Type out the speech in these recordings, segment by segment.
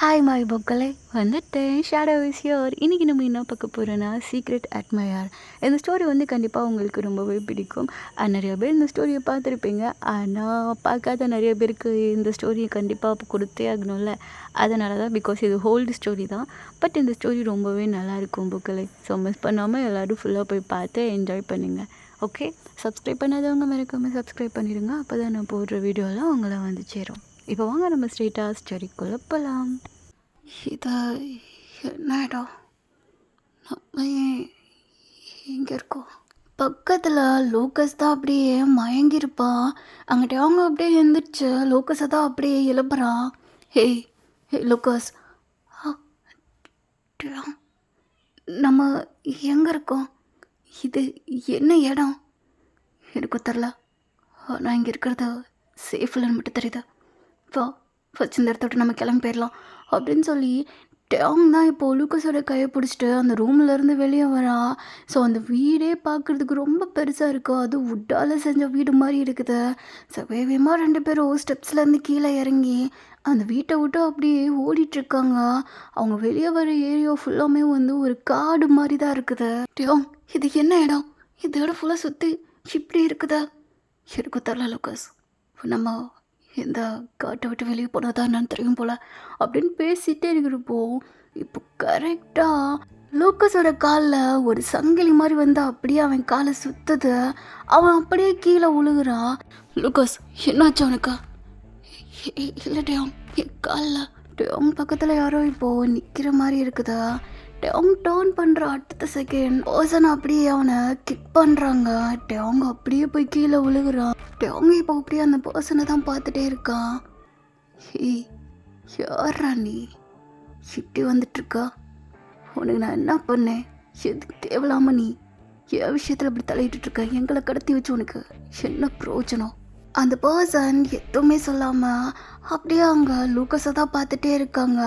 Hi my பொக்களே வந்துட்டேன். Shadow is here. இன்றைக்கி நம்ம என்ன பார்க்க போகிறோன்னா சீக்ரெட் அட்மையர். இந்த ஸ்டோரி வந்து கண்டிப்பாக உங்களுக்கு ரொம்பவே பிடிக்கும். நிறைய பேர் இந்த ஸ்டோரியை பார்த்துருப்பீங்க. ஆனால் பார்க்காத நிறைய பேருக்கு இந்த ஸ்டோரியை கண்டிப்பாக கொடுத்தே ஆகணும்ல. அதனால தான், பிகாஸ் இது ஹோல்டு ஸ்டோரி தான். பட் இந்த ஸ்டோரி ரொம்பவே நல்லாயிருக்கும் பொக்களே. ஸோ மிஸ் பண்ணாமல் எல்லோரும் ஃபுல்லாக போய் பார்த்து என்ஜாய் பண்ணுங்கள். ஓகே, சப்ஸ்கிரைப் பண்ணாதவங்க மறக்காமல் சப்ஸ்கிரைப் பண்ணிடுங்க. அப்போ தான் நான் போடுற வீடியோலாம் உங்களை வந்து சேரும். இப்போ வாங்க நம்ம ஸ்ட்ரெயிட்டாக ஸ்டோரிக்குள்ளே போகலாம். இது என்ன இடம்? நம்ம எங்கே இருக்கோம்? பக்கத்தில் லோக்கஸ் தான் அப்படியே மயங்கியிருப்பான். அங்கிட்ட அவங்க அப்படியே எழுந்திரிச்சு லோக்கஸை தான் அப்படியே எழுப்புறான். ஹேய் ஹே லோக்கஸ், நம்ம எங்கே இருக்கோம்? இது என்ன இடம்? எனக்கு தெரில. நான் இங்கே இருக்கிறது சேஃப் இல்லைன்னு மட்டும் தெரியுது. ஃபஸ்ட் இந்த இடத்த விட்டு நம்ம கிளம்பி போயிடலாம் அப்படின்னு சொல்லி டேங் தான் இப்போது லூக்கஸோட கையை பிடிச்சிட்டு அந்த ரூம்லேருந்து வெளியே வரா. ஸோ அந்த வீடே பார்க்குறதுக்கு ரொம்ப பெருசாக இருக்குது. அது வுட்டால் செஞ்ச வீடு மாதிரி இருக்குது. ஸோ வேகமாக 2 பேரும் ஸ்டெப்ஸ்லேருந்து கீழே இறங்கி அந்த வீட்டை விட்டு அப்படியே ஓடிட்டுருக்காங்க. அவங்க வெளியே வர ஏரியா ஃபுல்லாமே வந்து ஒரு காடு மாதிரி தான் இருக்குது. டேங், இது என்ன இடம்? இந்த இடம் ஃபுல்லாக சுற்றி இப்படி இருக்குதா? எனக்கு தெரில லூக்கஸ். நம்ம இந்த காட்டை விட்டு வெளியே போனால் தான் என்னன்னு தெரியும் போல் அப்படின்னு பேசிகிட்டே இருக்கிறப்போ இப்போ கரெக்டாக லூக்கஸோட காலில் ஒரு சங்கிலி மாதிரி வந்து அப்படியே அவன் காலை சுற்றுது. அவன் அப்படியே கீழே உழுகுறான். லூக்கஸ், என்னாச்சு அவனுக்கு? இல்லை டேம், என் காலில் டேம் பக்கத்தில் யாரோ இப்போது நிற்கிற மாதிரி இருக்குதா? டேங் டேர்ன் பண்ணுற அடுத்த செகண்ட் பர்சன் அப்படியே அவனை கிக் பண்ணுறாங்க. டேங் அப்படியே போய் கீழே விழுகுறான். டேங் இப்போ அப்படியே அந்த பர்சனை தான் பார்த்துட்டே இருக்கான். ஹே, யாரா நீ இப்படி வந்துட்டுருக்கா? உனக்கு நான் என்ன பண்ணேன்? எதுக்கு தேவையில்லாமல் நீ என் விஷயத்தில் இப்படி தலையிட்டு இருக்க? எங்களை கடத்தி வச்சு உனக்கு என்ன பிரயோஜனம்? அந்த பர்சன் எதுவுமே சொல்லாமல் அப்படியே அவங்க லூக்கஸை தான் பார்த்துட்டே இருக்காங்க.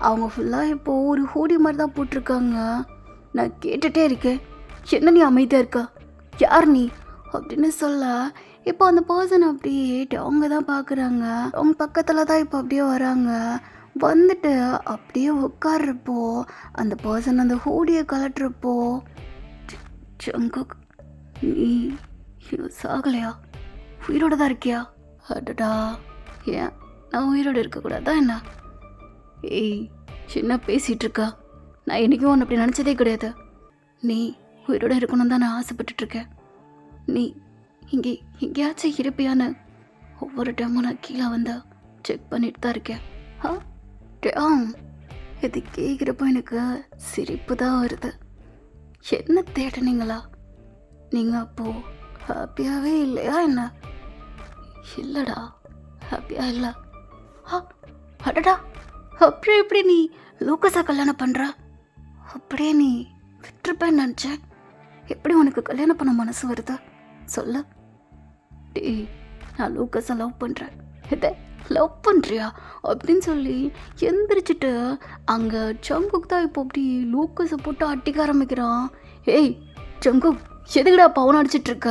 அவங்க ஃபுல்லாக இப்போது ஒரு ஹூடி மாதிரி தான் போட்டிருக்காங்க. நான் கேட்டுகிட்டே இருக்கேன், என்ன நீ அமைதியாக இருக்கா? யார் நீ அப்படின்னு சொல்ல இப்போ அந்த பர்சன் அப்படியே அவங்க தான் பார்க்குறாங்க. அவங்க பக்கத்தில் தான் இப்போ அப்படியே வராங்க. வந்துட்டு அப்படியே உட்கார்றப்போ அந்த பர்சன் அந்த ஹூடியை கலட்டுறப்போ, ஜங்குக், நீ இன்னும் சாகலையா? உயிரோட தான் இருக்கியா? அடடா, ஏன் நான் உயிரோடு இருக்கக்கூடாதா என்ன? ஏய், சின்ன பேசிகிட்டு இருக்கா. நான் என்றைக்கும் ஒன்று அப்படி நினச்சதே கிடையாது. நீ உயிரோடு இருக்கணும் தான் நான் ஆசைப்பட்டுட்ருக்கேன். நீ இங்கே எங்கேயாச்சும் இருப்பியான்னு ஒவ்வொரு டைமும் நான் கீழே வந்து செக் பண்ணிட்டு தான் இருக்கேன். இது கேட்குறப்போ எனக்கு சிரிப்பு தான் வருது. என்ன தேடினீங்களா? நீங்கள் அப்போது ஹாப்பியாகவே இல்லையா என்ன? இல்லைடா, ஹாப்பியாக இல்லை. அடடா, அப்படியே எப்படி நீ லூக்கஸை கல்யாணம் பண்ணுற? அப்படியே நீ விட்டுருப்பேன்னு நினச்சேன். எப்படி உனக்கு கல்யாணம் பண்ண மனசு வருது சொல்ல? டேய், நான் லூக்கஸை லவ் பண்ணுறேன். இதை லவ் பண்ணுறியா அப்படின்னு சொல்லி எந்திரிச்சிட்டு அங்கே ஜங்குக் தான் இப்போ அப்படி லூக்கஸை போட்டு அட்டிக்க ஆரம்பிக்கிறான். ஏய் ஜங்குக், எதுக்குடா பவுன் அடிச்சிட்ருக்க?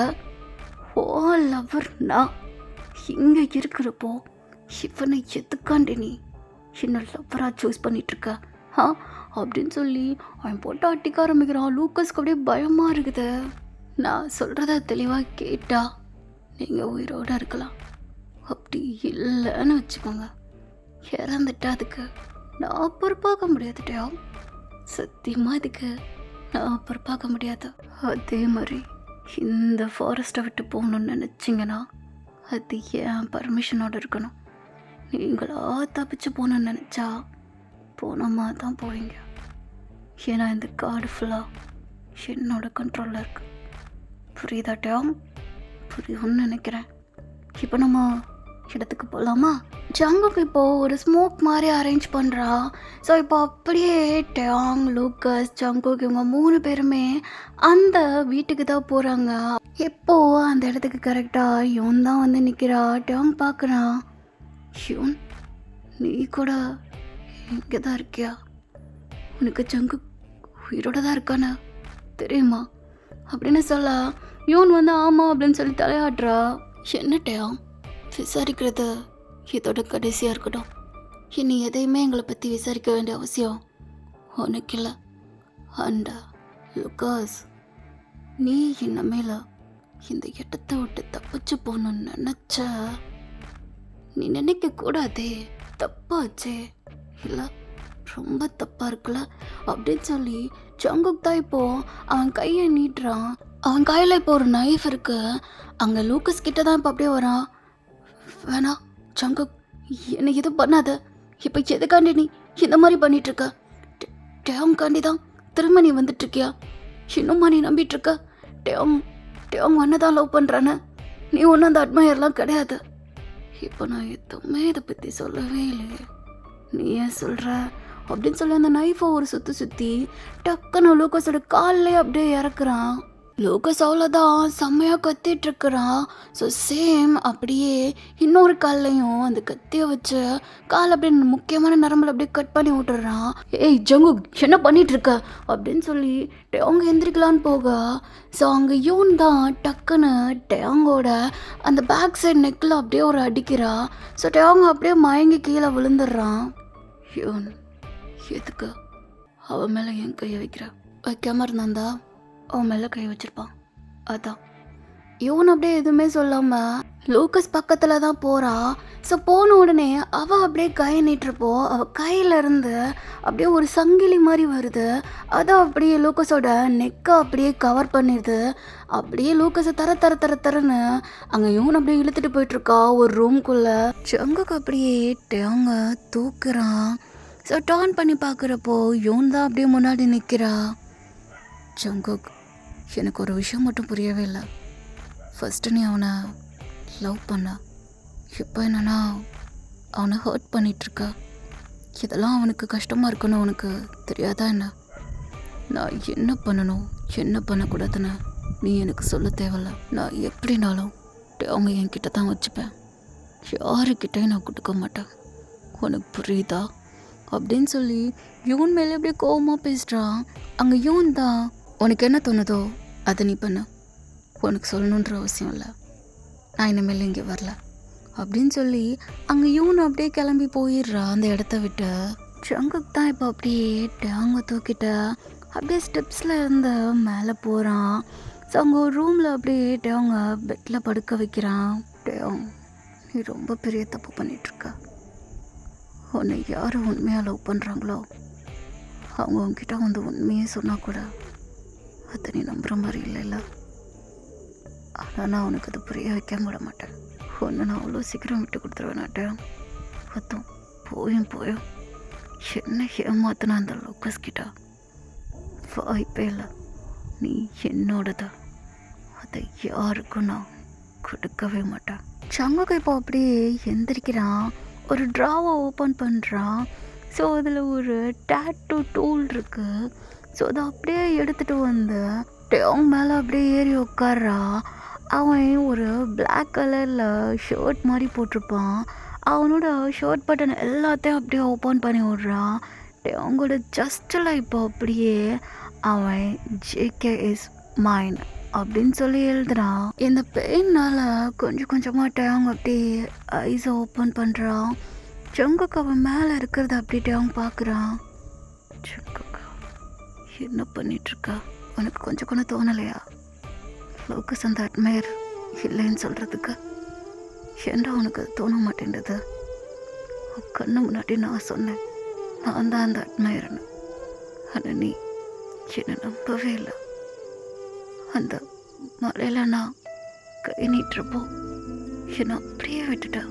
ஓ லவர், நான் இங்கே இருக்கிறப்போ இவனை எதுக்காண்டி நீ என்ன லவ்வராக சூஸ் பண்ணிகிட்ருக்க அப்படின்னு சொல்லி அவன் போட்டு அட்டிக்க ஆரம்பிக்கிறான். லூக்கஸ்க்கு அப்படியே பயமாக இருக்குது. நான் சொல்கிறத தெளிவாக கேட்டா நீங்கள் உயிரோடு இருக்கலாம். அப்படி இல்லைன்னு வச்சுக்கோங்க, இறந்துட்டா அதுக்கு நான் பொறுப்பாக்க முடியாதுட்டா. சத்தியமாக இதுக்கு நான் பொறுப்பாக்க முடியாது. அதே மாதிரி இந்த ஃபாரஸ்ட்டை விட்டு போகணுன்னு நினச்சிங்கன்னா அது ஏன் பர்மிஷனோடு இருக்கணும். நீங்களா தப்பிச்சு போகணுன்னு நினச்சா போனோமா தான் போவீங்க. ஏன்னா இந்த காடு ஃபுல்லாக என்னோட கண்ட்ரோலில் இருக்கு. புரியுதாட்டா? புரியும்னு நினைக்கிறேன். இப்போ நம்ம இடத்துக்கு போகலாமா? ஜங்குக்கு இப்போது ஒரு ஸ்மோக் மாதிரி அரேஞ்ச் பண்ணுறா. ஸோ இப்போ அப்படியே டேங், லூக்கஸ், ஜங்குக் இவங்க 3 பேருமே அந்த வீட்டுக்கு தான் போகிறாங்க. எப்போது அந்த இடத்துக்கு கரெக்டாக இவன் தான் வந்து நிற்கிறா. டேங் பார்க்குறான். யூன், நீ கூட இங்கே தான் இருக்கியா? உனக்கு ஜங்குக் உயிரோட தான் இருக்கானே தெரியுமா அப்படின்னு சொல்ல யூன் வந்து ஆமாம் அப்படின்னு சொல்லி தலையாடுறா. என்ன டேங், விசாரிக்கிறது இதோட கடைசியாக இருக்கட்டும். இனி எதையுமே எங்களை பற்றி விசாரிக்க வேண்டிய அவசியம் உனக்கு இல்லை. அண்ட் லுகாஸ், நீ இனிமேல இந்த இடத்த விட்டு தப்பிச்சு போகணும்னு நினச்ச நீ நினைக்கக்கூடாதே, தப்பாச்சே, இல்லை ரொம்ப தப்பாக இருக்குல்ல அப்படின்னு சொல்லி ஜங்குக் தான் இப்போ அவன் கையை நீட்டுறான். அவன் கையில் இப்போ ஒரு நைஃப் இருக்கு. அங்கே லூக்கஸ் கிட்ட தான் இப்போ அப்படியே வரான். வேணாம் ஜங்குக், என்னை எதுவும் பண்ணாத. இப்போ எதுக்காண்டி நீ இந்த மாதிரி பண்ணிட்டு இருக்க? டேங்காண்டி தான் திரும்ப நீ வந்துட்டு இருக்கியா? இன்னும்மா நீ நம்பிட்டு இருக்க? டேங் ஒன்றை தான் லவ் பண்ணுறானே, நீ ஒன்றும் அந்த அட்மையர்லாம் கிடையாது. இப்போ நான் எதுவுமே இதை பற்றி சொல்லவே இல்லையே, நீ ஏன் சொல்கிற அப்படின்னு சொல்லி அந்த நைஃபை ஒரு சுற்றி டக்குன்னு லூக்கஸோட காலிலே அப்படியே இறக்குறான். லூக்கஸ் அவ்வளோதான் செம்மையாக கத்திட்டு இருக்கிறான். ஸோ சேம் அப்படியே இன்னொரு கால்லையும் அந்த கத்தியை வச்சு கால் அப்படியே முக்கியமான நரம்பில் அப்படியே கட் பண்ணி விட்டுறான். ஏய் ஜங்கு, என்ன பண்ணிட்டு இருக்க அப்படின்னு சொல்லி டேங்க எந்திரிக்கலான்னு போக, ஸோ அங்கே யூன் தான் டக்குன்னு டேங்கோட அந்த பேக் சைடு நெக்கில் அப்படியே ஒரு அடிக்கிறா. ஸோ டேங்க அப்படியே மயங்கி கீழே விழுந்துடுறான். யூன், எதுக்கு அவன் மேலே என் கையை வைக்காம இருந்தாந்தா அவன் மேலே கை வச்சிருப்பான். அதான் இவன் அப்படியே எதுவுமே சொல்லாமல் லூக்கஸ் பக்கத்தில் தான் போகிறா. ஸோ போன உடனே அவள் அப்படியே கை நீட்டுறப்போ அவள் கையிலேருந்து அப்படியே ஒரு சங்கிலி மாதிரி வருது. அதை அப்படியே லூக்கஸோட நெக்கை அப்படியே கவர் பண்ணிடுது. அப்படியே லூக்கஸை தரன்னு அங்கே இவன் அப்படியே இழுத்துட்டு போயிட்டுருக்கா ஒரு ரூம்குள்ளே. ஜங்குக்கு அப்படியே டேங்க தூக்குறான். ஸோ டர்ன் பண்ணி பார்க்குறப்போ இவன் தான் அப்படியே முன்னாடி நிற்கிறா. ஜங்குக், எனக்கு ஒரு விஷயம் மட்டும் புரியவே இல்லை. ஃபஸ்ட்டு நீ அவனை லவ் பண்ண, இப்போ என்னன்னா அவனை ஹர்ட் பண்ணிகிட்ருக்க. இதெல்லாம் அவனுக்கு கஷ்டமாக இருக்குன்னு உனக்கு தெரியாதா என்ன? நான் என்ன பண்ணணும் என்ன பண்ணக்கூடாதுன்னு நீ எனக்கு சொல்ல தேவையில்ல. நான் எப்படினாலும் அவங்க என்கிட்ட தான் வச்சுப்பேன், யாருக்கிட்டையும் நான் கொடுக்க மாட்டேன். உனக்கு புரியுதா அப்படின்னு சொல்லி யூன் மேலே அப்படியே கோவமாக பேசுகிறான். அங்கே யூன் தான், உனக்கு என்ன தோணுதோ அதை நீ பண்ண, உனக்கு சொல்லணுன்ற அவசியம் இல்லை, நான் இனிமேல் இங்கே வரல அப்படின்னு சொல்லி அங்கே யூன் அப்படியே கிளம்பி போயிடுறா அந்த இடத்த விட்டு. ஜங்குக் தான் இப்போ அப்படியே டேங்க தூக்கிட்ட அப்படியே ஸ்டெப்ஸில் இருந்து மேலே போகிறான். ஸோ அங்கே ஒரு ரூமில் அப்படியே டேங்க பெட்டில் படுக்க வைக்கிறான். டேங், நீ ரொம்ப பெரிய தப்பு பண்ணிகிட்ருக்க. உன்னை யார் உண்மையாக லவ் பண்ணுறாங்களோ அவங்க உங்ககிட்ட வந்து உண்மையே சொன்னால் கூட அதை நீ நம்புகிற மாதிரி இல்லைல்ல. ஆனால் நான் உனக்கு அதை புரிய வைக்காம விட மாட்டேன். ஒன்று நான் அவ்வளோ சீக்கிரம் விட்டு கொடுத்துருவேனாட்டேன். பத்தும் போயும் என்ன ஏமாத்தினா அந்த லோக்கஸ் கிட்ட வாய்ப்பே இல்லை. நீ என்னோடத, அதை யாருக்கும் நான் கொடுக்கவே மாட்டேன். சங்குக்கு இப்போ அப்படியே எந்திரிக்கிறான். ஒரு ட்ராவை ஓப்பன் பண்ணுறான். ஸோ அதில் ஒரு டேட்டூ டூல் இருக்குது. ஸோ அதை அப்படியே எடுத்துகிட்டு வந்து டேங் மேலே அப்படியே ஏறி உட்கார்றா. அவன் ஒரு பிளாக் கலரில் ஷர்ட் மாதிரி போட்டிருப்பான். அவனோட ஷர்ட் பட்டன் எல்லாத்தையும் அப்படியே ஓப்பன் பண்ணி விட்றான். டேங்கோட ஜஸ்ட்டில் இப்போ அப்படியே அவன் ஜேகே இஸ் மைன் அப்படின்னு சொல்லி எழுதுறான். இந்த பெயினால் கொஞ்சம் கொஞ்சமாக டேங் அப்படியே ஐஸை ஓப்பன் பண்ணுறான். ஜங்குக்கு அவன் மேலே இருக்கிறத அப்படியே டேங் பார்க்குறான். ஜங்குக்கா, என்ன பண்ணிகிட்ருக்கா? உனக்கு கொஞ்சம் கூட தோணலையா லோக்கஸ் அந்த அட்மையர் இல்லைன்னு சொல்கிறதுக்கு? ஏன்டா உனக்கு அது தோண மாட்டேன்றது? கண்ணு முன்னாடி நான் சொன்னேன் நான் தான் அந்த அட்மையர்னு. ஆனால் நீ என்னை நம்பவே இல்லை. அந்த மலையில் நான் கை நீட்டுறப்போ என்னை அப்படியே விட்டுட்டேன்.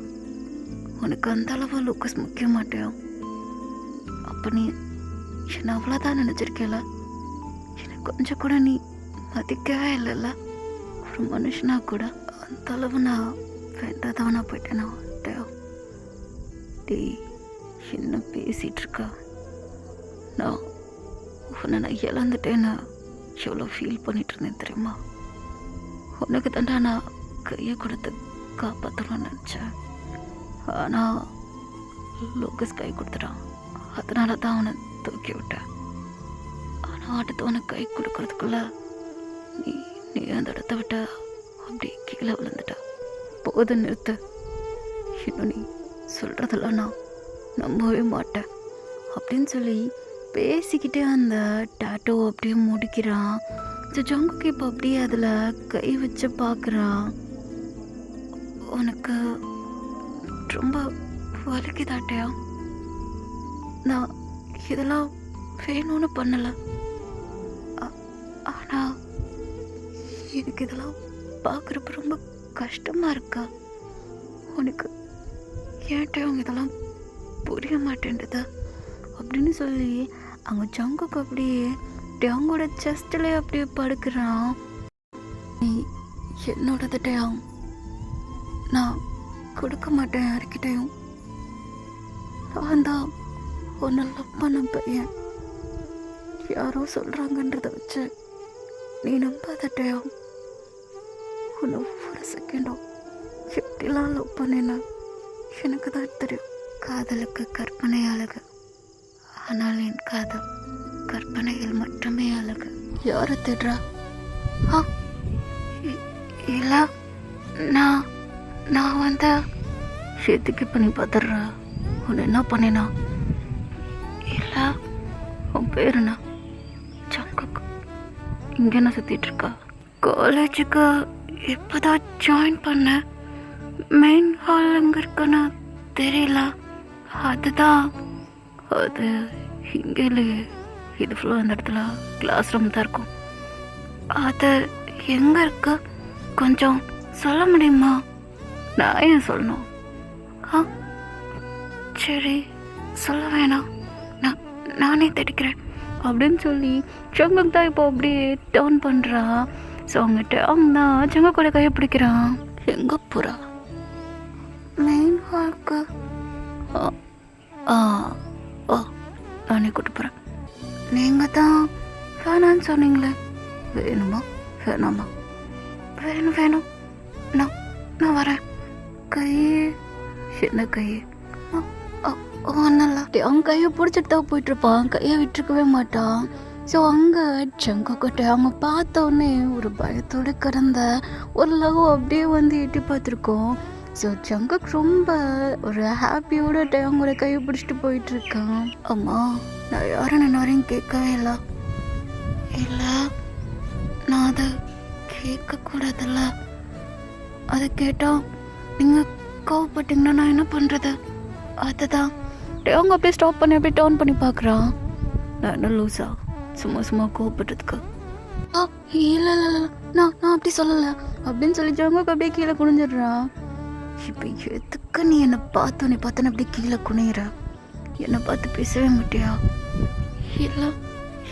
உனக்கு அந்த அளவு லூக்கஸ் முக்கிய மாட்டேன். அப்போ நீ என்னை அவ்வளோதான் நினச்சிருக்கல. எனக்கு கொஞ்சம் கூட நீ மதிக்கவே இல்லைல்ல. ஒரு மனுஷனா கூட அந்த அளவு நான் வேண்டாதவனா போயிட்டேனா? டே, என்ன பேசிகிட்டு இருக்கா? நான் இழந்துட்டேன்னு எவ்வளோ ஃபீல் பண்ணிட்டு இருந்தேன் தெரியுமா? உனக்கு தாண்டா நான் கையை கொடுத்து காப்பாற்றணும்னு நினச்சேன். ஆனால் லோக்கஸ் கை கொடுத்துட்டான். அதனால தான் அவனை தூக்கி விட்டேன். ஆனால் அடுத்து உனக்கு கை கொடுக்கறதுக்குள்ள நீ அந்த இடத்த விட்ட அப்படியே கீழே விழுந்துட்ட. போது நிறுத்த. இன்னும் நீ சொல்கிறதெல்லாம் நான் நம்பவே மாட்டேன் அப்படின்னு சொல்லி பேசிக்கிட்டே அந்த டாட்டோ அப்படியே முடிக்கிறான். ஸோ ஜங்குக்கு இப்போ அப்படியே அதில் கை வச்சு பார்க்குறான். உனக்கு ரொம்ப வலிக்குதாட்டையா? நான் இதெல்லாம் வேணும்னு பண்ணலை, ஆனால் எனக்கு இதெல்லாம் பார்க்குறப்ப ரொம்ப கஷ்டமாக இருக்கா. உனக்கு ஏன்ட்ட அவங்க இதெல்லாம் புரிய மாட்டேன்டுது அப்படின்னு சொல்லி அவங்க ஜங்குக்கு அப்படியே டேங்கோட செஸ்டில் அப்படியே படுக்கிறான். நீ என்னோடது டேங், நான் கொடுக்க மாட்டேன் யாருக்கிட்டையும். நான் தான் உன்னை லவ் பண்ண பையன். யாரோ சொல்கிறாங்கன்றத வச்சு நீ நம்பாதட்டையா. உன்னை ஒவ்வொரு செகண்டும் எப்படிலாம் லவ் பண்ணேன்னா எனக்கு தான் தெரியும். காதலுக்கு கற்பனை அழகு, ஆனால் என் காதல் கற்பனையில் மட்டுமே அழகு. யாரை தேடுறா? இல்லை, நான் வந்து எதுக்கு பண்ணி பார்த்துடுறா. உன்னை என்ன பண்ணினா? இல்லை, உன் பேர் என்ன? ஜங்குக். இங்கே என்ன சுற்றிட்டு இருக்கா? காலேஜுக்கு இப்போதான் ஜாயின் பண்ண. மெயின் ஹால் எங்கே இருக்குன்னு தெரியல. அதுதான் அது இங்கே இல்லையே. இது ஃபுல்லாக அந்த இடத்துல கிளாஸ் ரூம் தான் இருக்கும். அது எங்கே இருக்கு? கொஞ்சம் சொல்ல முடியுமா? நான் ஏன் சொல்லணும்? சரி, சொல்ல வேணாம், நானே தேடிக்கிறேன் அப்படின்னு சொல்லி ஜங்குக் தான் இப்போ அப்படியே டர்ன் பண்ணுறா. ஸோ அவங்ககிட்ட அவங்க தான் ஜங்குக்கோட கையை பிடிக்கிறான். எங்கே போகிறா? மெயின் ஹாலுக்கு. ஓ, நானே கூட்டு போகிறேன். நீங்கள் தான் வேணான்னு சொன்னீங்களே, வேணுமா வேணாமா? வேணும், நான் வரேன். கையே என்ன கையே? ஒன்றும் அவங்க கையை பிடிச்சிட்டு தான் போயிட்டுருப்பான், கையை விட்டுருக்கவே மாட்டான். ஸோ அங்கே ஜங்குக்கிட்ட அவங்க பார்த்த உடனே ஒரு பயத்தோடு கிடந்த ஒரு லவ் அப்படியே வந்து எட்டி பார்த்துருக்கோம். ஸோ ஜங்குக் ரொம்ப ஒரு ஹாப்பியோட அவங்களோட கையை பிடிச்சிட்டு போயிட்டுருக்கான். அம்மா, நான் யாரும் என்ன வரையும் கேட்கவே இல்லை. நான் அதை கேட்கக்கூடாதுல்ல. அதை கேட்டால் நீங்கள் கோவப்பட்டீங்கன்னா நான் என்ன பண்ணுறது? அதுதான் அவங்க அப்படியே ஸ்டாப் பண்ணி அப்படியே டர்ன் பண்ணி பார்க்குறான். நான் என்ன லூஸா சும்மா கோவப்பட்டதுக்கு? இல்லை, நான் அப்படி சொல்லலை அப்படின்னு சொல்லி ஜங்குக் அப்படியே கீழே குனிஞ்சிடுறான். இப்போ எதுக்கு நீ என்னை பார்த்தோன்னு அப்படியே கீழே குனிகிற? என்னை பார்த்து பேசவே மாட்டியா? இல்லை,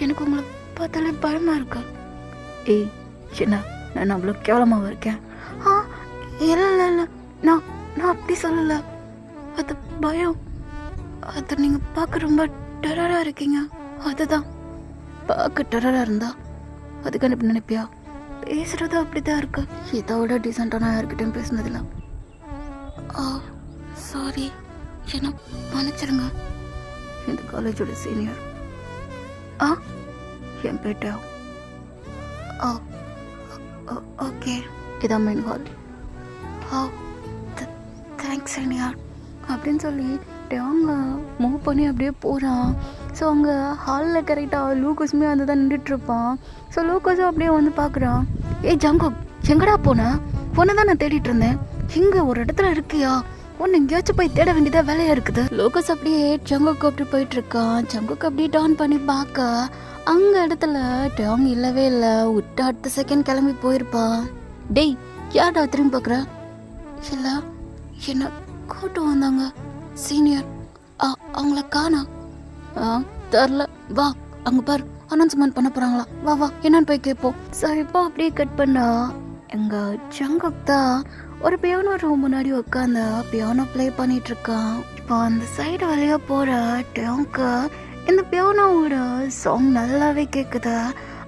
எனக்கு உங்களை பார்த்தாலே பயமாக இருக்கா. ஏய், என்ன நான் அவ்வளோ கேவலமாக இருக்கேன்? இல்லை, நான் அப்படி சொல்லலை. அது பயம். அது நீங்கள் பார்க்க ரொம்ப டெரராக இருக்கீங்க. அதுதான். பார்க்க டெரராக இருந்தா அதுக்கான இப்படி நினைப்பியா? பேசுகிறது அப்படி தான் இருக்கு. இதோட டீசெண்டாக நான் யார்கிட்டையும் பேசுனதில்லை. சாரி, என்ன மன்னிச்சிருங்க. இந்த காலேஜோட சீனியர். என் பேட்டா. ஓகே, இதான் மெயின் ஹால். தேங்க்ஸ் சீனியர் அப்படின்னு சொல்லி அவங்க மூவ் பண்ணி அப்படியே போகிறான். ஸோ அங்கே ஹாலில் கரெக்டாக லூக்கஸுமே வந்து தான் நின்றுட்டுருப்பான். ஸோ லூக்கஸும் அப்படியே வந்து பார்க்குறான். ஏய் ஜங்குக், எங்கடா போனேன்? உன்னை தான் நான் தேடிட்டு இருந்தேன். இங்கே ஒரு இடத்துல இருக்கியா? ஒன்று எங்கேயாச்சும் போய் தேட வேண்டியதாக வேலையாக இருக்குது. லூக்கஸ் அப்படியே ஜங்குக் அப்படி போயிட்டுருக்கான். ஜங்குக் அப்படியே டவுன் பண்ணி பார்க்க அங்கே இடத்துல டேங் இல்லவே இல்லை. விட்டு அடுத்த செகண்ட் கிளம்பி போயிருப்பான். டேய், யார்டா திரும்பி பார்க்குற? இல்லை, என்ன கூட்டு வந்தாங்க சீனியர். அவங்கள காணா. தெரில, வா அங்கே பாரு, அனௌன்ஸ்மெண்ட் பண்ண போகிறாங்களா, வா என்னன்னு போய் கேட்போம். ஸோ இப்போ அப்படியே கட் பண்ணா எங்கள் ஜங்குக் தான் ஒரு பியானோ ரூம் முன்னாடி உட்காந்து பியானோ ப்ளே பண்ணிட்டு இருக்கான். இப்போ அந்த சைடு வழியாக போகிற டேங்க்கு இந்த பியானோவோட சாங் நல்லாவே கேட்குது.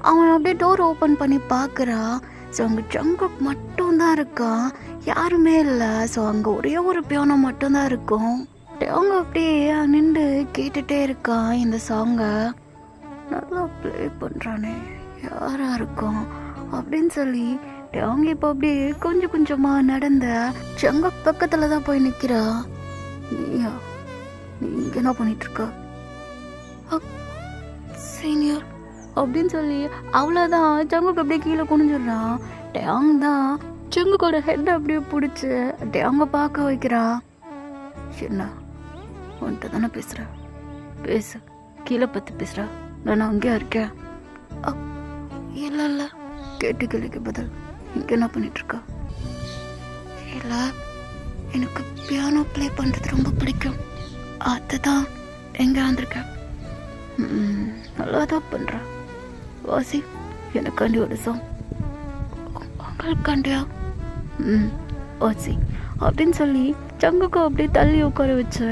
அவன் அப்படியே டோர் ஓப்பன் பண்ணி பார்க்குறா. ஸோ அங்கே ஜங்குக் மட்டும்தான் இருக்கான், யாருமே இல்லை. ஸோ அங்கே ஒரே ஒரு பியானோ மட்டும்தான் இருக்கும். அவங்க அப்படியே நின்று கேட்டுகிட்டே இருக்கான் இந்த சாங்கை. நல்லா ப்ளே பண்ணுறானே, யாராக இருக்கும் அப்படின்னு சொல்லி அவங்க இப்போ அப்படியே கொஞ்சம் கொஞ்சமாக நடந்த ஜங்குக் பக்கத்தில் தான் போய் நிற்கிறா. நீயா நீ இங்கே என்ன பண்ணிகிட்ருக்க? சீனியர் அப்படின்னு சொல்லி அவ்வளோதான் ஜங்குக்கு அப்படியே கீழே குனிஞ்சிடுறான். டேங் தான் ஜங்குக்கோட ஹெட்டை அப்படியே பிடிச்சி டேங்க பார்க்க வைக்கிறா. என்ன உன்கிட்ட தானே பேசுகிற, பேசு, கீழே பற்றி பேசுகிறா, நான் அங்கேயா இருக்கேன். இல்லை இல்லை, கேட்டு கேள்விக்கு பதில். இங்கே என்ன பண்ணிகிட்ருக்கா? இல்லை, எனக்கு பியானோ ப்ளே பண்ணுறது ரொம்ப பிடிக்கும், அதுதான் எங்கே வந்திருக்கேன். நல்லா தான் பண்ணுறேன். வாசி, எனக்காண்டி ஒரு சாங். உங்களுக்காண்டியா? வாசி அப்படின்னு சொல்லி ஜங்குக்கு அப்படியே தள்ளி உட்கார வச்சு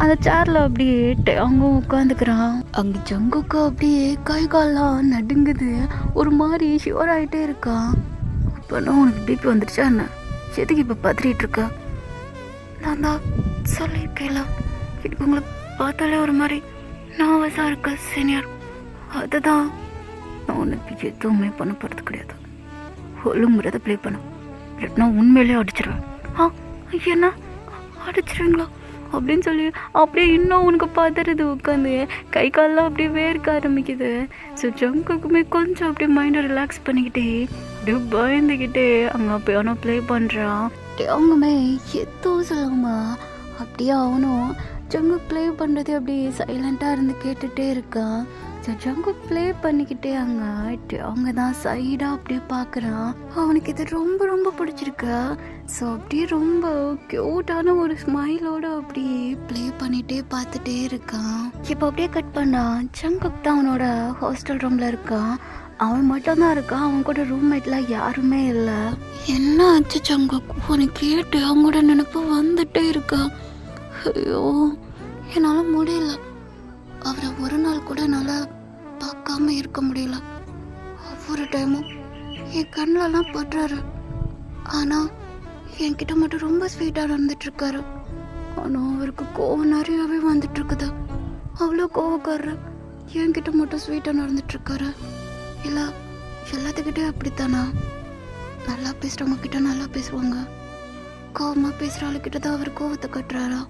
அந்த சேரில் அப்படியே அங்கே உட்காந்துக்கிறான். அங்கே ஜங்குக்கு அப்படியே கை கால்லாம் நடுங்குது, ஒரு மாதிரி ஷிவர் ஆகிட்டே இருக்கான். அப்போனா உனக்கு பிபி வந்துடுச்சா என்ன? எதுக்கு இப்போ பதறிட்டு இருக்க? நான் தான் சொல்லியிருக்கேல, எனக்கு உங்களை பார்த்தாலே ஒரு மாதிரி நர்வஸாக இருக்க சீனியர், அதுதான். நான் உனக்கு எதுவுமே பண்ண போகிறது கிடையாது. ஒழுங்குமுறையை ப்ளே பண்ண, இல்லைன்னா உண்மையிலேயே அடிச்சிருவேன். என்ன அடிச்சிருவீங்களா அப்படின்னு சொல்லி அப்படியே இன்னும் உனக்கு பதறது உட்காந்து கை காலெலாம் அப்படியே வேர்க்க ஆரம்பிக்குது. ஸோ ஜங்குக்குமே கொஞ்சம் அப்படியே மைண்டை ரிலாக்ஸ் பண்ணிக்கிட்டே அப்படியே பயந்துக்கிட்டே அங்கே பியானோ ப்ளே பண்ணுறான். அவங்களுமே எதுவும் சொல்லாமல் அப்படியே அவனும் ஜங்கு ப்ளே பண்ணுறது அப்படியே சைலண்ட்டாக இருந்து கேட்டுகிட்டே இருக்கான். ஸோ ஜங்கு ப்ளே பண்ணிக்கிட்டே அவங்க தான் சைடாக அப்படியே பார்க்குறான். அவனுக்கு இது ரொம்ப ரொம்ப பிடிச்சிருக்கு. ஸோ அப்படியே ரொம்ப க்யூட்டான ஒரு ஸ்மைலோடு அப்படியே ப்ளே பண்ணிகிட்டே பார்த்துட்டே இருக்கான். இப்போ அப்படியே கட் பண்ணான். ஜங்குக் தான் அவனோட ஹாஸ்டல் ரூமில் இருக்கான். அவன் மட்டும்தான் இருக்கான், அவன் கூட ரூம்மேட்லாம் யாருமே இல்லை. என்ன ஆச்சு ஜங்குக்? உனக்கு கேட்டு அவங்களோட நினைப்பு வந்துட்டே இருக்கா? ஐயோ, என்னால் முடியல. அவரை ஒரு நாள் கூட என்னால் பார்க்காம இருக்க முடியல. ஒவ்வொரு டைமும் என் கண்ணிலலாம் படுறாரு, ஆனால் என்கிட்ட மட்டும் ரொம்ப ஸ்வீட்டாக நடந்துட்டுருக்காரு. ஆனால் அவருக்கு கோவம் நிறையாவே வந்துட்டுருக்குது. அவ்வளோ கோவக்காரரு, என்கிட்ட மட்டும் ஸ்வீட்டாக நடந்துட்டுருக்காரு. இல்லை, எல்லாத்துக்கிட்டே அப்படித்தானா? நல்லா பேசுகிறவங்க கிட்ட நல்லா பேசுவாங்க, கோவமாக பேசுகிற ஆளுக்கிட்ட தான் அவர் கோவத்தை கட்டுறாரா?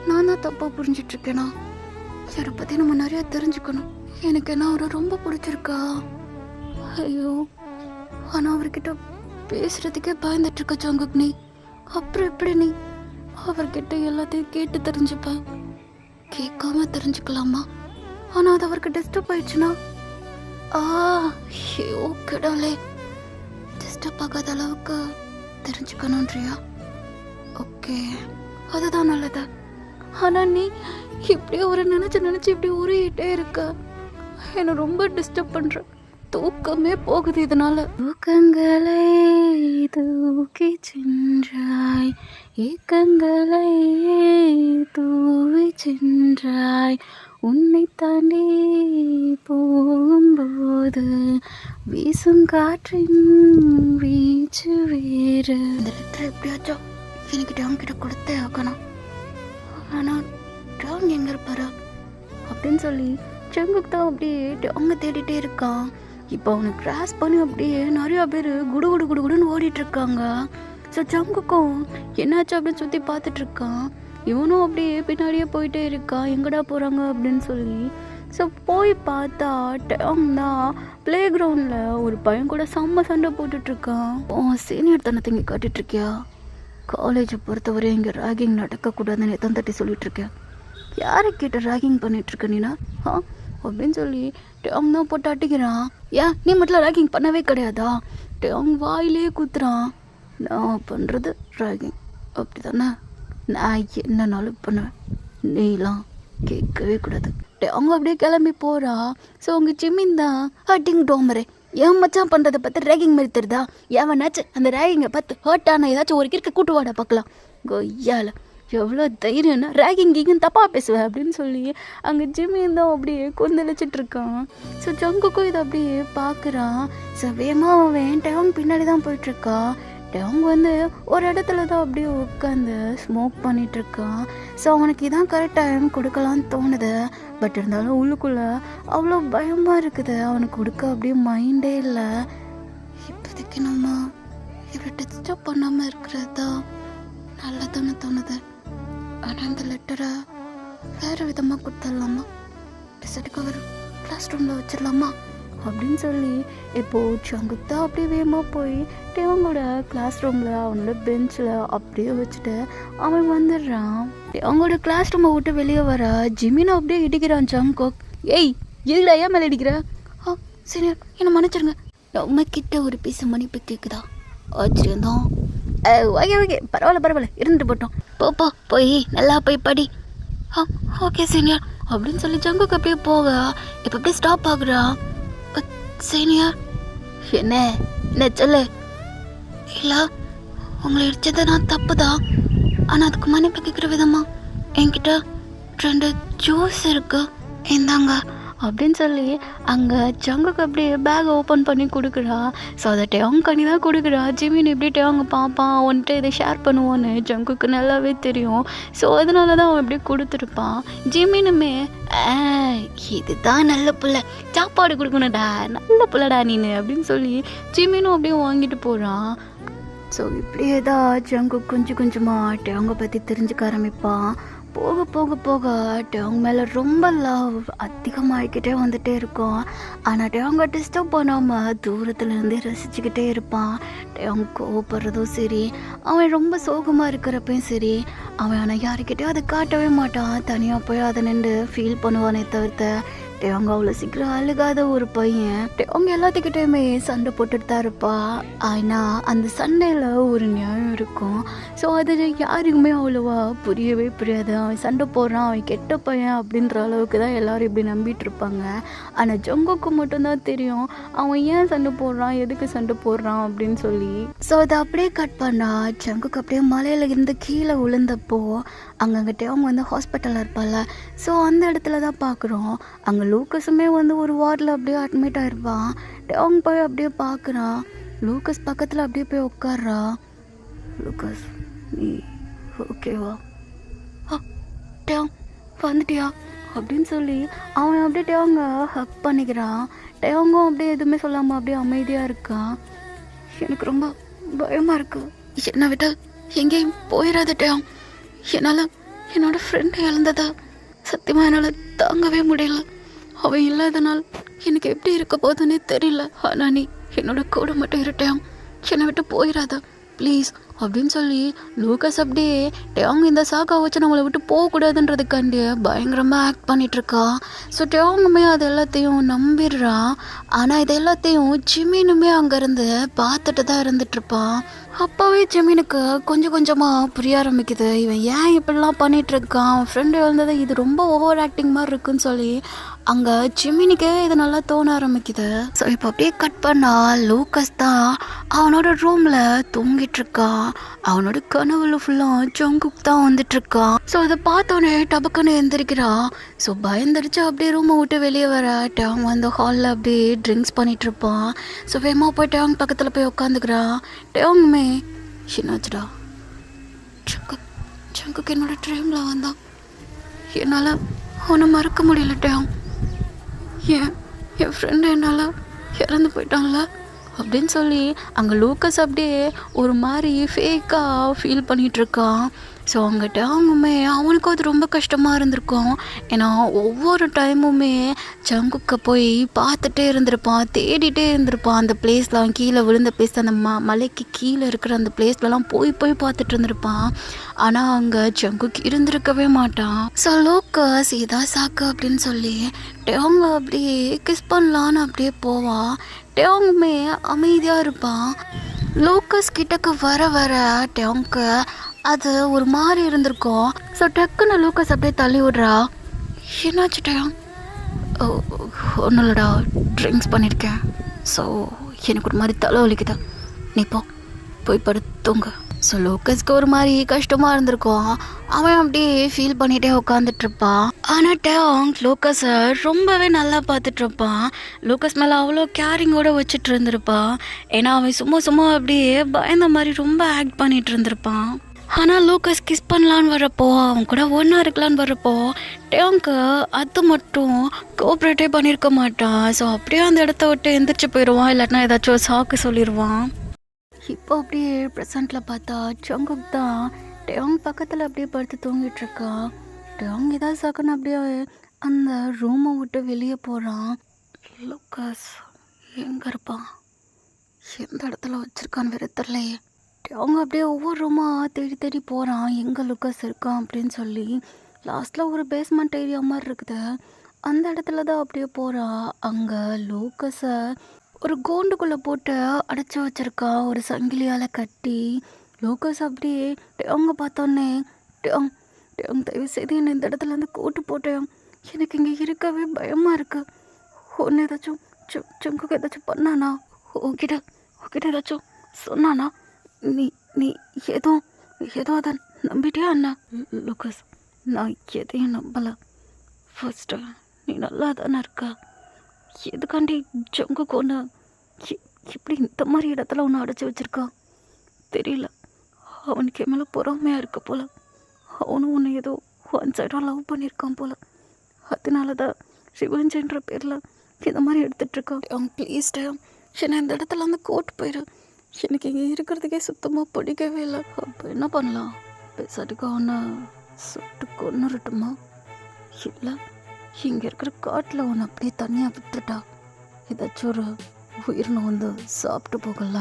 நான் தான் தப்பாக புரிஞ்சிட்ருக்கேனா? இவரை பற்றி நம்ம நிறையா தெரிஞ்சுக்கணும். எனக்கு என்ன அவரை ரொம்ப பிடிச்சிருக்கா? ஐயோ, ஆனால் அவர்கிட்ட பேசுகிறதுக்கே பயந்துட்டுருக்க ஜங்குக் நீ. அப்புறம் எப்படி நீ அவர்கிட்ட எல்லாத்தையும் கேட்டு தெரிஞ்சுப்ப? கேட்காம தெரிஞ்சுக்கலாமா? ஆனால் அது அவருக்கு டிஸ்டர்ப் ஆயிடுச்சுன்னா? ஐயோ கடவுளே, டிஸ்டர்ப் ஆகாத அளவுக்கு தெரிஞ்சுக்கணுன்றியா? ஓகே, அதுதான் நல்லது. ஆனால் நீ இப்படியே ஒரு நினச்சி இப்படி உருகிட்டே இருக்க, என்னை ரொம்ப டிஸ்டர்ப் பண்ணுற. தூக்கமே போகுது இதனால. தூக்கங்களை தூக்கி சென்றாய், ஏக்கங்களை தூவி சென்றாய், உன்னை தாண்டி போகும்போது வீசும் காற்றின் வீச்சு வேறு. இந்த லெட்டர் எப்படியாச்சும் எனக்கு டாங்கிட்ட கொடுத்தே ஆகணும். ஆனால் டாங் எங்கே இருப்பாரா அப்படின்னு சொல்லி ஜங்குக் தான் அப்படியே டாங்க தேடிட்டே இருக்கான். இப்போ அவனுக்கு கிராஸ் பண்ணி அப்படியே நிறையா பேர் குடு குடு குடு குடுன்னு ஓடிட்டுருக்காங்க. ஸோ ஜங்குக்கும் என்னாச்சு அப்படின்னு சுற்றி பார்த்துட்ருக்கான். இவனும் அப்படியே பின்னாடியே போயிட்டே இருக்கான், எங்கடா போகிறாங்க அப்படின்னு சொல்லி. ஸோ போய் பார்த்தா டாங் தான் ப்ளே கிரவுண்டில் ஒரு பையன் கூட செம்ம சண்டை போட்டுட்ருக்கான். சீனியர் தனத்தை இங்கே காட்டிகிட்ருக்கியா? காலேஜை பொறுத்தவரை இங்கே ராகிங் நடக்கக்கூடாதுன்னு எத்தனை தட்டி சொல்லிகிட்ருக்கேன். யாரை கேட்ட ராகிங் பண்ணிகிட்ருக்க நீனா அப்படின்னு சொல்லி டாங் தான் போட்டு அட்டிக்கிறான். ஏன் நீ மட்டும் ராகிங் பண்ணவே கிடையாதா? டாங் வாயிலே குத்துறான். நான் பண்ணுறது ராகிங் அப்படி தானே? நான் என்னன்னாலும் பண்ணுவேன், நீலாம் கேட்கவே கூடாது. அவங்க அப்படியே கிளம்பி போகிறா. ஸோ அவங்க ஜிம்மின் தான் ஹட்டிங் டோமரே, ஏன் மச்சான் பண்ணுறதை பார்த்து ரேகிங் மாதிரி தெரியுதா? ஏவனாச்சு அந்த ரேகிங்கை பார்த்து ஹர்ட் ஆனா ஏதாச்சும் ஒரு கிறுக்க கூட்டு வாடா பார்க்கலாம். கொய்யால எவ்வளோ தைரியம்னா ரேகிங் கீங்கன்னு தப்பாக பேசுவேன் அப்படின்னு சொல்லி அங்கே ஜிம்மின் தான் அப்படியே கொந்தளிச்சிட்ருக்கான். ஸோ ஜங்குக்கும் இதை அப்படியே பார்க்குறான். ஸோ வேகமாக அவன் டேங் பின்னாடி தான் போயிட்டுருக்கான். டேங் ஒரு இடத்துல தான் அப்படியே உட்காந்து ஸ்மோக் பண்ணிகிட்ருக்கான். ஸோ அவனுக்கு இதான் கரெக்ட் டைம் கொடுக்கலான்னு தோணுது. பட் இருந்தாலும் உள்ளுக்குள்ளே அவ்வளோ பயமாக இருக்குது. அவனுக்கு கொடுக்க அப்படியே மைண்டே இல்லை. இப்போதைக்கு நம்ம இவரை டிஸ்டர்ப் பண்ணாமல் இருக்கிறது தான் நல்லதுன்னு தோணுது. ஆனால் அந்த லெட்டரை வேறு விதமாக கொடுத்துடலாமா, டெசர்ட் கவர் கிளாஸ் ரூமில் வச்சிடலாமா அப்படின்னு சொல்லி இப்போது சங்குக் தான் அப்படியே வேகமாக போய் டேவங்கோட கிளாஸ் ரூமில் அவனோட பெஞ்சில் அப்படியே வச்சுட்டு அவன் வந்துடுறான். அவங்களோட கிளாஸ் ரூமை விட்டு வெளியே வர ஜிமினை அப்படியே இடிக்கிறான் சங்குக். ஏய் இல்லைடா, ஏன் மேலே இடிக்கிற? சரி என்னை மன்னிச்சிருங்க. நம்ம கிட்ட ஒரு பீஸ் மன்னிப்பு கேட்குதா? ஆச்சரியம்தான். ஓகே ஓகே பரவாயில்ல இருந்துட்டு போட்டோம். போப்போ போய் நல்லா போய் படி. ஓகே சீனியர் அப்படின்னு சொல்லி ஜங்குக்கு அப்படியே போக இப்போ அப்படியே ஸ்டாப் ஆகுறா. சீனியர் என்ன சொல்லு? இல்லை உங்களை இடிச்சது நான் தப்பு தான், ஆனால் அதுக்கு மன்னிப்பு கேட்குற விதமா என்கிட்ட 2 ஜூஸ் இருக்கு, இந்தாங்க அப்படின்னு சொல்லி அங்கே ஜங்குக்கு அப்படியே பேக் ஓப்பன் பண்ணி கொடுக்குறா. ஸோ அதை டேவங் பண்ணி தான் கொடுக்குறா. ஜிமின் எப்படி டேவங்க பார்ப்பான், வந்துட்டு இதை ஷேர் பண்ணுவோன்னு ஜங்குக்கு நல்லாவே தெரியும். ஸோ அதனால தான் அவன் அப்படியே கொடுத்துருப்பான். ஜிமினுமே இதுதான் நல்ல பிள்ளை, சாப்பாடு கொடுக்கணும்டா, நல்ல பிள்ளைடா நீனு அப்படின்னு சொல்லி ஜிமினும் அப்படியே வாங்கிட்டு போகிறான். ஸோ இப்படியே தான் ஜங்குக் கொஞ்சம் கொஞ்சமாக டேவங்க பற்றி தெரிஞ்சுக்க ஆரம்பிப்பான். போக போக போக டேவங் மேலே ரொம்ப லவ் அதிகமாகிக்கிட்டே வந்துட்டே இருக்கும். ஆனால் டேவங்க டிஸ்டர்ப் பண்ணாமல் தூரத்துலேருந்தே ரசிச்சுக்கிட்டே இருப்பான். டேவங் கோவப்படுறதும் சரி, அவன் ரொம்ப சோகமாக இருக்கிறப்பையும் சரி, அவன் ஆனால் யாருக்கிட்டேயும் அதை காட்டவே மாட்டான். தனியாக போய் அதை நின்று ஃபீல் பண்ணுவானே தவிர்த்து டேவங்க அவ்வளோ சீக்கிரம் அழுகாத ஒரு பையன். டேவங்க எல்லாத்துக்கிட்டையுமே சண்டை போட்டுட்டு தான் இருப்பா. ஆனால் அந்த சண்டையில் ஒரு நியாயம் இருக்கும். ஸோ அது யாருக்குமே அவ்வளோவா புரியவே புரியாது. அவன் சண்டை போடுறான், அவன் கெட்ட பையன் அப்படின்ற அளவுக்கு தான் எல்லோரும் இப்படி நம்பிட்டு இருப்பாங்க. ஆனால் ஜங்குக்கு மட்டும்தான் தெரியும் அவன் ஏன் சண்டை போடுறான், எதுக்கு சண்டை போடுறான் அப்படின்னு சொல்லி. ஸோ அதை அப்படியே கட் பண்ணா ஜங்குக்கு அப்படியே மலையில இருந்து கீழே விழுந்தப்போ அங்கங்கிட்டே அவங்க வந்து ஹாஸ்பிட்டலில் இருப்பாள். ஸோ அந்த இடத்துல தான் பார்க்குறோம் அங்கே லூக்கஸுமே வந்து ஒரு வார்டில் அப்படியே அட்மிட் ஆகிருப்பான். அவங்க போய் அப்படியே பார்க்குறான். லூக்கஸ் பக்கத்தில் அப்படியே போய் உட்கார்றா. லூக்கஸ் நீ ஓகேவா? டேவ் வந்துட்டியா அப்படின்னு சொல்லி அவன் அப்படியே டேவங்க ஹக் பண்ணிக்கிறான். டேவங்கும் அப்படியே எதுவுமே சொல்லாமல் அப்படியே அமைதியாக இருக்கான். எனக்கு ரொம்ப பயமாக இருக்கு, என்னை விட்டு எங்கேயும் போயிடாத டேவ். என்னால் என்னோட ஃப்ரெண்டை இழந்ததா சத்தியமாக என்னால் தாங்கவே முடியல. அவன் இல்லாதனால் எனக்கு எப்படி இருக்க போதுன்னே தெரியல. ஆனால் நீ என்னோட கூட மட்டும் இருட்டேன், என்னை விட்டு போயிடாத ப்ளீஸ் அப்படின்னு சொல்லி லூக்கஸ் அப்படியே டேவங்க இந்த சாக்கா வச்சு நம்மளை விட்டு போகக்கூடாதுன்றதுக்காண்டி பயங்கரமாக ஆக்ட் பண்ணிகிட்ருக்கா. ஸோ டேவங்குமே அது எல்லாத்தையும் நம்பிடுறான். ஆனால் இது எல்லாத்தையும் ஜிமினுமே அங்கேருந்து பார்த்துட்டு தான் இருந்துகிட்ருப்பான். அப்போவே ஜிமினுக்கு கொஞ்சம் கொஞ்சமாக புரிய ஆரம்பிக்குது, இவன் ஏன் இப்படிலாம் பண்ணிகிட்ருக்கான், அவன் ஃப்ரெண்டு வந்தது இது ரொம்ப ஓவர் ஆக்டிங் மாதிரி இருக்குன்னு சொல்லி அங்கே ஜிமினிக்கே இது நல்லா தோண ஆரம்பிக்குது. ஸோ இப்போ அப்படியே கட் பண்ணால் லூக்கஸ் தான் அவனோட ரூமில் தூங்கிட்டுருக்கான். அவனோட கனவுல ஃபுல்லாக ஜங்குக் தான் வந்துட்டுருக்கான். ஸோ அதை பார்த்தோன்னே டபக்குன்னு எந்திரிக்கிறான். ஸோ பயந்துருச்சு அப்படியே ரூமை விட்டு வெளியே வர டேவங் வந்து ஹாலில் அப்படியே ட்ரிங்க்ஸ் பண்ணிகிட்ருப்பான். ஸோ வேகமாக போய் டேவங் பக்கத்தில் போய் உட்காந்துக்கிறான். டேவங்குமே என்னாச்சுடா? ஜங்குக் என்னோட ட்ரீமில் வந்தான், என்னால் அவனை மறக்க முடியல டேவங். என் ஃப்ரெண்டு என்னால் இறந்து போயிட்டான்ல அப்படின்னு சொல்லி அங்கே லூக்கஸ் அப்படியே ஒரு மாதிரி ஃபேக்காக ஃபீல் பண்ணிகிட்ருக்கான். ஸோ அங்கிட்ட அவங்குமே அவனுக்கும் அது ரொம்ப கஷ்டமாக இருந்திருக்கும். ஏன்னா ஒவ்வொரு டைமுமே ஜங்குக்கை போய் பார்த்துட்டே இருந்திருப்பான், தேடிட்டே இருந்திருப்பான். அந்த பிளேஸ்லாம் கீழே விழுந்த பிளேஸ், அந்த மலைக்கு கீழே இருக்கிற அந்த பிளேஸ்லலாம் போய் பார்த்துட்டு இருந்திருப்பான். ஆனால் அங்கே ஜங்குக்கு இருந்திருக்கவே மாட்டான். ஸோ லூக்கஸ் இதான் சாக்கு அப்படின்னு சொல்லி டேவங்க அப்படியே கிஸ் பண்ணலான்னு அப்படியே போவான். டேவங்குமே அமைதியாக இருப்பான். லூக்கஸ் கிட்டக்கு வர வர டேவங்க்கு அது ஒரு மாதிரி இருந்திருக்கும். ஸோ டக்குன்னு லூக்கஸ் அப்படியே தள்ளி விட்றா. என்னாச்சு டேவங்? ஒன்றும் இல்லைடா, ட்ரிங்க்ஸ் பண்ணியிருக்கேன். ஸோ எனக்கு ஒரு மாதிரி தலை வலிக்குது, நீ போய் படுத்துங்க. ஸோ லூக்கஸ்க்கு ஒரு மாதிரி கஷ்டமாக இருந்திருக்கும். அவன் அப்படியே ஃபீல் பண்ணிகிட்டே உட்காந்துட்ருப்பான். ஆனால் டேவங் லூக்கஸை ரொம்பவே நல்லா பார்த்துட்ருப்பான். லூக்கஸ் மேலே அவ்வளோ கேரிங்கோடு வச்சுட்டு இருந்திருப்பான். ஏன்னா அவன் சும்மா அப்படியே பயந்த மாதிரி ரொம்ப ஆக்ட் பண்ணிகிட்டு இருந்திருப்பான். ஆனால் லூக்கஸ் கிஸ் பண்ணலான்னு வரப்போ, அவன் கூட ஒன்றா இருக்கலான்னு வரப்போ டேவங்க்கு அது மட்டும் கோஆப்ரேட்டே பண்ணியிருக்க மாட்டான். ஸோ அப்படியே அந்த இடத்த விட்டு எந்திரிச்சு போயிடுவான், இல்லாட்டினா ஏதாச்சும் ஒரு சாக்கு சொல்லிடுவான். இப்போ அப்படியே ப்ரெசண்ட்டில் பார்த்தா ஜங்குக் தான் டேவங் பக்கத்தில் அப்படியே படுத்து தூங்கிட்டு இருக்கான். அவங்க ஏதாவது சாக்குன்னு அப்படியே அந்த ரூமை விட்டு வெளியே போகிறான். லூக்காஸ் எங்கே இருப்பான், எந்த இடத்துல வச்சுருக்கான்னு வேற தெரிலையே. அவங்க அப்படியே ஒவ்வொரு ரூமாக தேடி தேடி போகிறான், எங்கே லூக்காஸ் இருக்கான் அப்படின்னு சொல்லி. லாஸ்ட்டில் ஒரு பேஸ்மெண்ட் ஏரியா மாதிரி இருக்குது, அந்த இடத்துல தான் அப்படியே போகிறான். அங்கே லூக்கஸை ஒரு கூண்டுக்குள்ளே போட்டு அடைச்சி வச்சிருக்கா, ஒரு சங்கிலியால் கட்டி. லூக்கஸ் அப்படியே அவங்க பார்த்தோன்னே, டேங் டேங் தயவு செய்து என்னை இந்த இடத்துல இருந்து கூட்டு போட்டேன், எனக்கு இங்கே இருக்கவே பயமாக இருக்குது. ஒன்று ஏதாச்சும் செங்குக்கு ஏதாச்சும் பண்ணானா, உங்ககிட்ட உங்ககிட்ட ஏதாச்சும் சொன்னானா, நீ நீ எதுவும் ஏதோ அதை நம்பிட்டியா என்ன? லூக்கஸ் நான் எதையும் நம்பலை. ஃபர்ஸ்ட்டு நீ நல்லா தானே இருக்க, எதுக்காண்டி ஜங்குக்கு ஒன்று இப்படி இந்த மாதிரி இடத்துல ஒன்று அடைச்சி வச்சிருக்கான் தெரியல. அவனுக்கு என் மேலே பொறாமையாக இருக்க போல, அவனும் ஒன்று ஏதோ ஒன் சைடாக லவ் பண்ணியிருக்கான் போல, அதனால தான் ரிவெஞ்சுன்ற பேரில் இந்த மாதிரி எடுத்துகிட்ருக்கான். அவன் ப்ளீஸ் டைம் என்னை இந்த இடத்துல வந்து கூட்டு போயிடு, எனக்கு இங்கே இருக்கிறதுக்கே சுத்தமாக பிடிக்கவே இல்லை. அப்போ என்ன பண்ணலாம், பேசாட்டுக்கு அவனை சுட்டு கொன்னுருட்டுமா, இல்லை இங்கே இருக்கிற காட்டில் ஒன்று அப்படியே தனியாக விட்டுட்டா ஏதாச்சும் ஒரு உயிரினம் வந்து சாப்பிட்டு போகல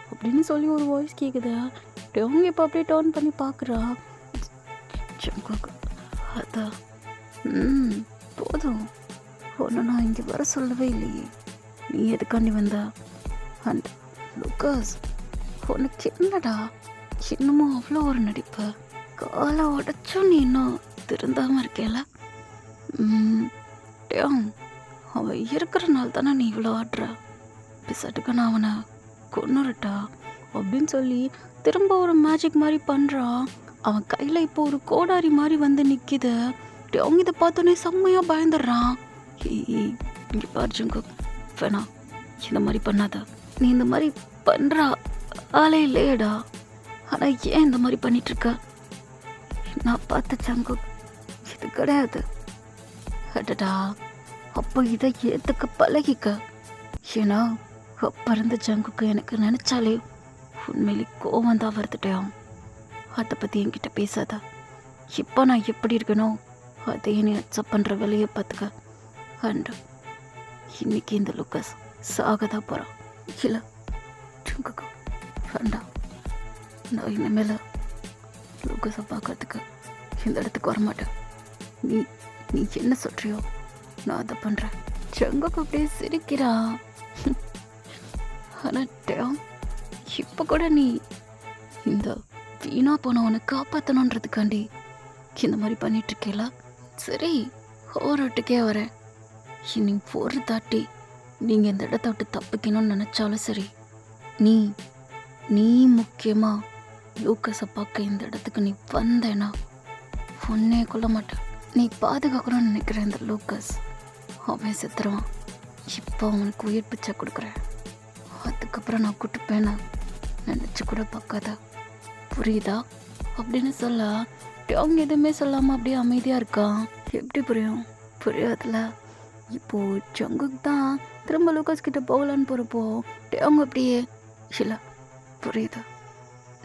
அப்படின்னு சொல்லி ஒரு வாய்ஸ் கேட்குது. அவங்க இப்போ அப்படியே டர்ன் பண்ணி பார்க்குறா. அதான் போதும், ஒன்று நான் இங்கே வர சொல்லவே இல்லையே, நீ எதுக்காண்டி வந்த? அண்ட் லூக்காஸ் உனக்கு என்னடா இன்னமும் அவ்வளோ ஒரு நடிப்பு, காலை உடச்சும் நீ இன்னும் திருந்தாமல் இருக்கேல? டேம் அவன் இருக்கிறனால தானே நீ இவ்வளோ ஆடுற, பிசாட்டுக்கு நான் அவனை கொன்னுருட்டா அப்படின்னு சொல்லி திரும்ப ஒரு மேஜிக் மாதிரி பண்ணுறான். அவன் கையில் இப்போ ஒரு கோடாரி மாதிரி வந்து நிற்கிது. அவங்க இதை பார்த்தோன்னே செம்மையாக பயந்துடுறான். இங்கே பாரு ஜங்குக், வேணாம் இந்த மாதிரி பண்ணாத, நீ இந்த மாதிரி பண்ணுறா ஆளே இல்லையடா, ஆனால் ஏன் இந்த மாதிரி பண்ணிகிட்ருக்க? நான் பார்த்த ஜங்குக் இது கிடையாது. அடடா அப்போ இதை ஏற்றுக்க பழகிக்க. ஏன்னா அப்போ இருந்த ஜங்குக்கு எனக்கு நினச்சாலே உண்மையிலே கோவம் தான் வருதுட்டான். அதை பற்றி என்கிட்ட பேசாத, இப்போ நான் எப்படி இருக்கனோ அதையே நீ அக்செப்ட் பண்ணுற வேலையை பார்த்துக்க. அண்ட் இன்னைக்கு இந்த லூக்கஸ் சாக தான் போகிறான். இல்லை ஜங்குக்கு வேண்டாம், நான் இனிமேல் லூக்கஸை பார்க்கறதுக்கு இந்த இடத்துக்கு வரமாட்டேன். நீ நீ என்ன சொல்கிறியோ நான் அதை பண்ணுறேன். ஜங்குக்கு அப்படியே சிரிக்கிறா. ஆனால் இப்போ கூட நீ இந்த வீணா போனவனை காப்பாற்றணுன்றதுக்காண்டி இந்த மாதிரி பண்ணிகிட்ருக்கேல? சரி ஓரட்டுக்கே வரேன், இனி ஒரு தாட்டி நீங்கள் இந்த இடத்த விட்டு தப்பிக்கணும்னு நினச்சாலும் சரி, நீ நீ முக்கியமாக லூக்கஸை பார்க்க இந்த இடத்துக்கு நீ வந்தேன்னா ஒன்னே கொள்ள மாட்டேன். நீ பாதுகாக்கணும்னு நினைக்கிற இந்த லூக்கஸ் அவன் செத்துருவான். இப்போ அவனுக்கு உயிர் பிச்சை கொடுக்குறேன், அதுக்கப்புறம் நான் கூட்டுப்பேன்னு நினச்சி கூட பார்க்காத, புரியுதா அப்படின்னு சொல்ல அவங்க எதுவுமே சொல்லாமல் அப்படியே அமைதியாக இருக்கான். எப்படி புரியும், புரியாதுல. இப்போது ஜங்குக்கு தான் திரும்ப லூக்கஸ் கிட்ட போகலான்னு போகிறப்போ அவங்க அப்படியே இல்லை புரியுது,